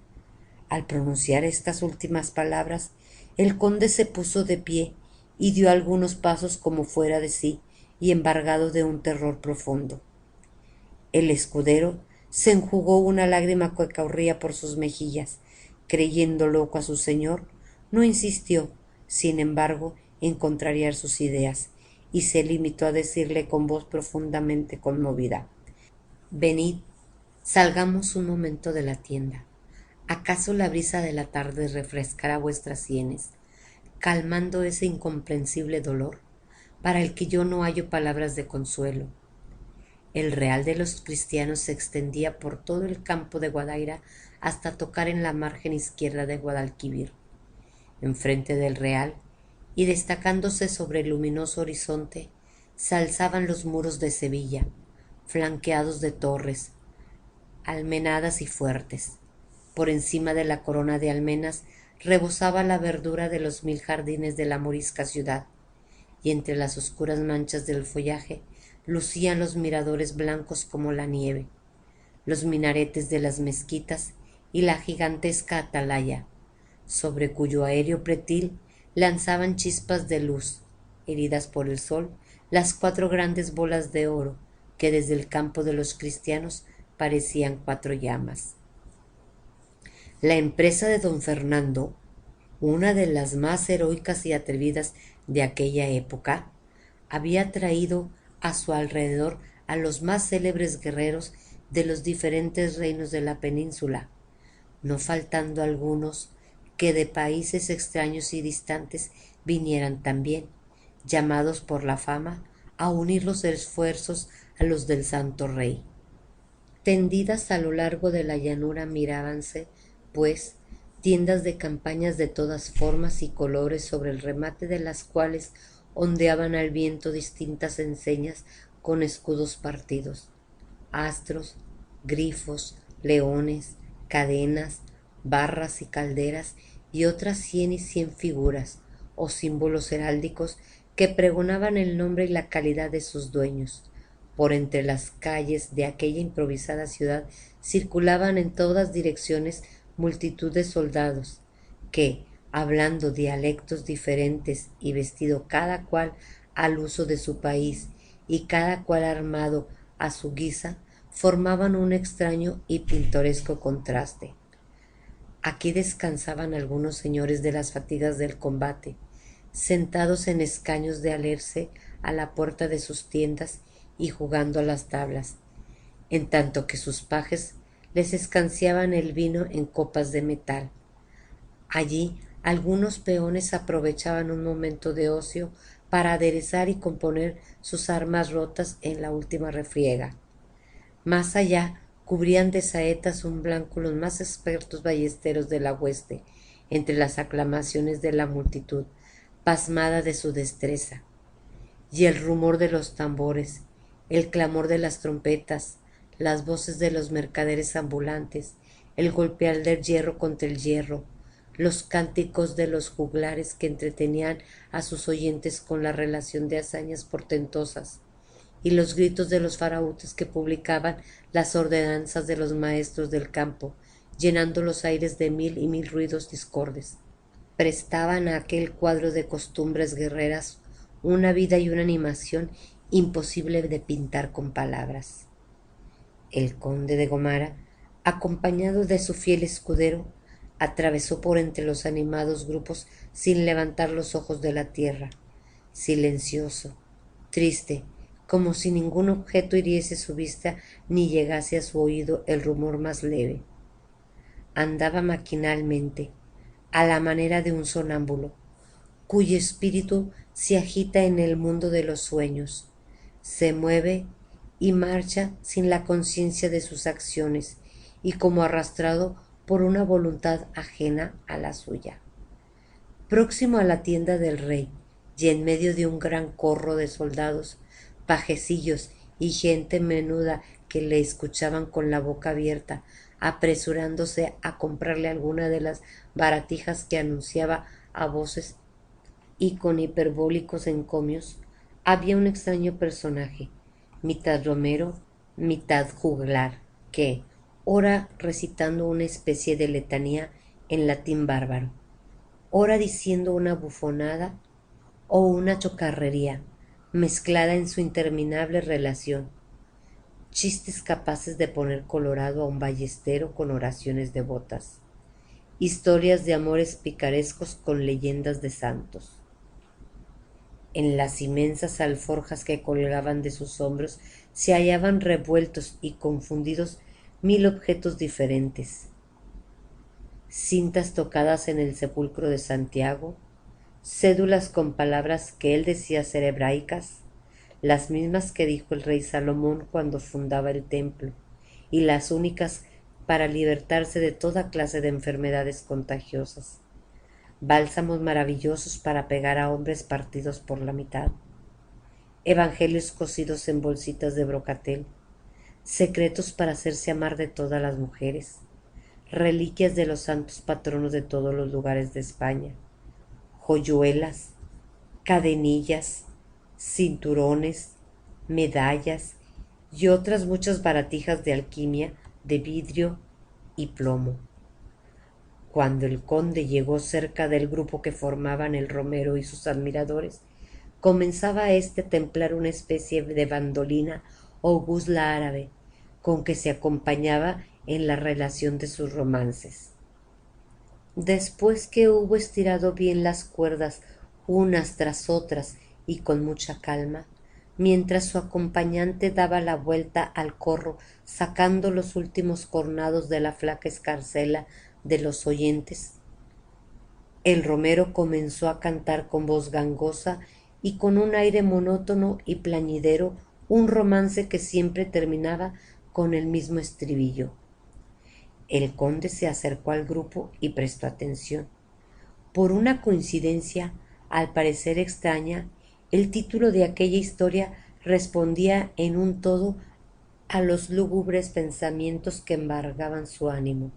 Al pronunciar estas últimas palabras, el conde se puso de pie y dio algunos pasos como fuera de sí y embargado de un terror profundo. El escudero se enjugó una lágrima que corría por sus mejillas, creyendo loco a su señor, no insistió, sin embargo, en contrariar sus ideas, y se limitó a decirle con voz profundamente conmovida: «Venid, salgamos un momento de la tienda. ¿Acaso la brisa de la tarde refrescará vuestras sienes, calmando ese incomprensible dolor, para el que yo no hallo palabras de consuelo?» El real de los cristianos se extendía por todo el campo de Guadaira hasta tocar en la margen izquierda de Guadalquivir. Enfrente del real, y destacándose sobre el luminoso horizonte, se alzaban los muros de Sevilla, flanqueados de torres, almenadas y fuertes. Por encima de la corona de almenas rebosaba la verdura de los 1000 jardines de la morisca ciudad, y entre las oscuras manchas del follaje lucían los miradores blancos como la nieve, los minaretes de las mezquitas y la gigantesca atalaya, sobre cuyo aéreo pretil lanzaban chispas de luz, heridas por el sol, las 4 grandes bolas de oro que desde el campo de los cristianos parecían 4 llamas. La empresa de don Fernando, una de las más heroicas y atrevidas de aquella época, había traído a su alrededor a los más célebres guerreros de los diferentes reinos de la península, no faltando algunos que de países extraños y distantes vinieran también, llamados por la fama a unir los esfuerzos a los del Santo Rey. Tendidas a lo largo de la llanura mirábanse, pues, tiendas de campañas de todas formas y colores, sobre el remate de las cuales ondeaban al viento distintas enseñas con escudos partidos, astros, grifos, leones, cadenas, barras y calderas, y otras 100 y 100 figuras o símbolos heráldicos que pregonaban el nombre y la calidad de sus dueños. Por entre las calles de aquella improvisada ciudad circulaban en todas direcciones multitud de soldados que, hablando dialectos diferentes y vestido cada cual al uso de su país y cada cual armado a su guisa, formaban un extraño y pintoresco contraste. Aquí descansaban algunos señores de las fatigas del combate, sentados en escaños de alerce a la puerta de sus tiendas y jugando a las tablas, en tanto que sus pajes les escanciaban el vino en copas de metal. Allí algunos peones aprovechaban un momento de ocio para aderezar y componer sus armas rotas en la última refriega. Más allá cubrían de saetas un blanco los más expertos ballesteros de la hueste, entre las aclamaciones de la multitud, pasmada de su destreza, y el rumor de los tambores, el clamor de las trompetas, las voces de los mercaderes ambulantes, el golpear del hierro contra el hierro, los cánticos de los juglares que entretenían a sus oyentes con la relación de hazañas portentosas, y los gritos de los farautes que publicaban las ordenanzas de los maestros del campo, llenando los aires de 1000 y 1000 ruidos discordes, prestaban a aquel cuadro de costumbres guerreras una vida y una animación imposible de pintar con palabras. El conde de Gomara, acompañado de su fiel escudero, atravesó por entre los animados grupos sin levantar los ojos de la tierra, silencioso, triste, como si ningún objeto hiriese su vista ni llegase a su oído el rumor más leve. Andaba maquinalmente, a la manera de un sonámbulo, cuyo espíritu se agita en el mundo de los sueños, se mueve y marcha sin la conciencia de sus acciones y como arrastrado por una voluntad ajena a la suya. Próximo a la tienda del rey y en medio de un gran corro de soldados, pajecillos y gente menuda que le escuchaban con la boca abierta, apresurándose a comprarle alguna de las baratijas que anunciaba a voces y con hiperbólicos encomios, había un extraño personaje, mitad romero, mitad juglar, que, ora recitando una especie de letanía en latín bárbaro, ora diciendo una bufonada o una chocarrería, mezclada en su interminable relación, chistes capaces de poner colorado a un ballestero con oraciones devotas. historias de amores picarescos con leyendas de santos. En las inmensas alforjas que colgaban de sus hombros se hallaban revueltos y confundidos 1000 objetos diferentes: cintas tocadas en el sepulcro de Santiago, cédulas con palabras que él decía ser hebraicas, las mismas que dijo el rey Salomón cuando fundaba el templo, y las únicas para libertarse de toda clase de enfermedades contagiosas, bálsamos maravillosos para pegar a hombres partidos por la mitad, evangelios cosidos en bolsitas de brocatel, secretos para hacerse amar de todas las mujeres, reliquias de los santos patronos de todos los lugares de España, joyuelas, cadenillas, cinturones, medallas y otras muchas baratijas de alquimia, de vidrio y plomo. Cuando el conde llegó cerca del grupo que formaban el romero y sus admiradores, comenzaba éste a templar una especie de bandolina o guzla árabe, con que se acompañaba en la relación de sus romances. Después que hubo estirado bien las cuerdas unas tras otras y con mucha calma, mientras su acompañante daba la vuelta al corro sacando los últimos cornados de la flaca escarcela de los oyentes, el romero comenzó a cantar con voz gangosa y con un aire monótono y plañidero un romance que siempre terminaba con el mismo estribillo. El conde se acercó al grupo y prestó atención. Por una coincidencia, al parecer extraña, el título de aquella historia respondía en un todo a los lúgubres pensamientos que embargaban su ánimo.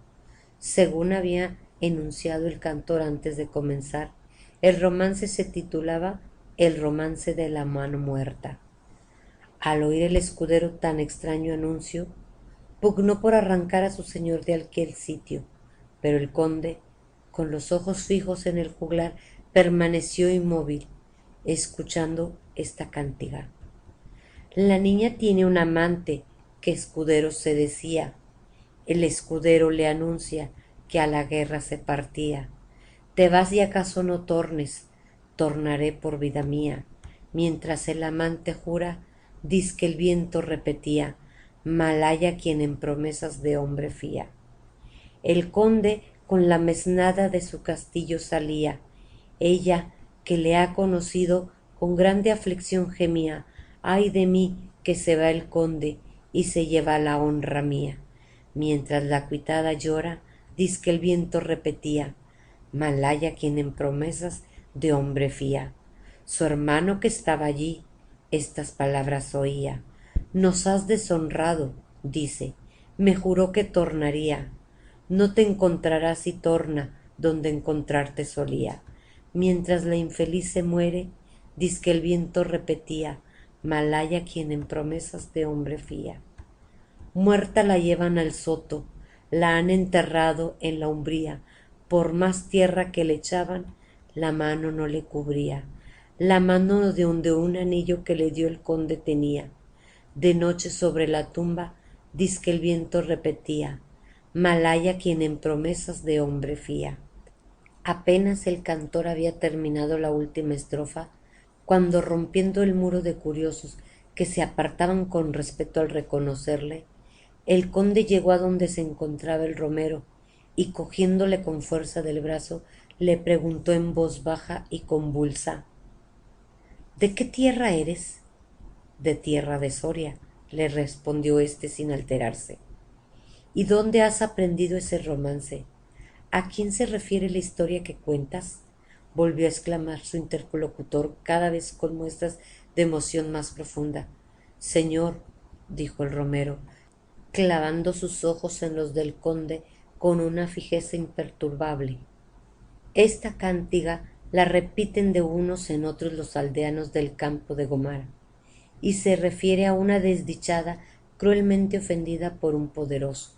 Según había enunciado el cantor antes de comenzar, el romance se titulaba El romance de la mano muerta. Al oír el escudero tan extraño anuncio, pugnó por arrancar a su señor de aquel sitio, pero el conde, con los ojos fijos en el juglar, permaneció inmóvil, escuchando esta cántiga. La niña tiene un amante, que escudero se decía. El escudero le anuncia que a la guerra se partía. Te vas y acaso no tornes, tornaré por vida mía. Mientras el amante jura, dizque el viento repetía, malhaya quien en promesas de hombre fía. El conde con la mesnada de su castillo salía. Ella, que le ha conocido, con grande aflicción gemía, ay de mí, que se va el conde y se lleva la honra mía. Mientras la cuitada llora, dizque el viento repetía, malhaya quien en promesas de hombre fía. Su hermano que estaba allí, estas palabras oía. Nos has deshonrado, dice, me juró que tornaría. No te encontrarás si torna donde encontrarte solía. Mientras la infeliz se muere, dizque el viento repetía, malhaya quien en promesas de hombre fía. Muerta la llevan al soto, la han enterrado en la umbría, por más tierra que le echaban, la mano no le cubría. La mano de donde un anillo que le dio el conde tenía. De noche sobre la tumba, dizque el viento repetía, malhaya quien en promesas de hombre fía. Apenas el cantor había terminado la última estrofa, cuando rompiendo el muro de curiosos que se apartaban con respeto al reconocerle, el conde llegó a donde se encontraba el romero y cogiéndole con fuerza del brazo le preguntó en voz baja y convulsa, ¿de qué tierra eres? De tierra de Soria, le respondió éste sin alterarse. ¿Y dónde has aprendido ese romance? ¿A quién se refiere la historia que cuentas? Volvió a exclamar su interlocutor cada vez con muestras de emoción más profunda. Señor, dijo el romero, clavando sus ojos en los del conde con una fijeza imperturbable. Esta cántiga la repiten de unos en otros los aldeanos del campo de Gomara, y se refiere a una desdichada cruelmente ofendida por un poderoso.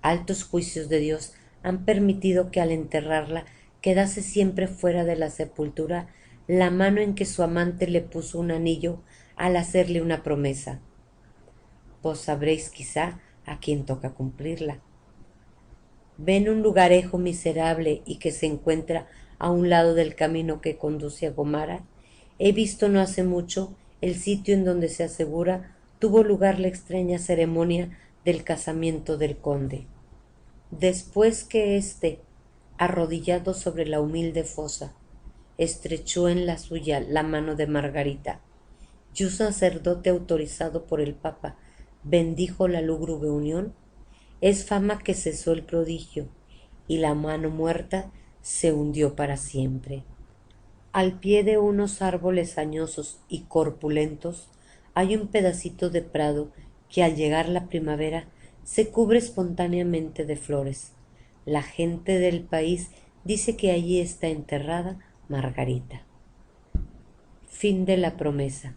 Altos juicios de Dios han permitido que al enterrarla quedase siempre fuera de la sepultura la mano en que su amante le puso un anillo al hacerle una promesa. Vos sabréis quizá a quién toca cumplirla. ven un lugarejo miserable y que se encuentra a un lado del camino que conduce a Gomara. He visto no hace mucho el sitio en donde se asegura tuvo lugar la extraña ceremonia del casamiento del conde. Después que éste, arrodillado sobre la humilde fosa, estrechó en la suya la mano de Margarita, y un sacerdote autorizado por el Papa bendijo la lúgubre unión, es fama que cesó el prodigio, y la mano muerta se hundió para siempre. Al pie de unos árboles añosos y corpulentos hay un pedacito de prado que al llegar la primavera se cubre espontáneamente de flores. La gente del país dice que allí está enterrada Margarita. Fin de la promesa.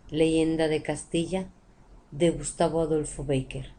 Leyenda de Castilla de Gustavo Adolfo Bécquer.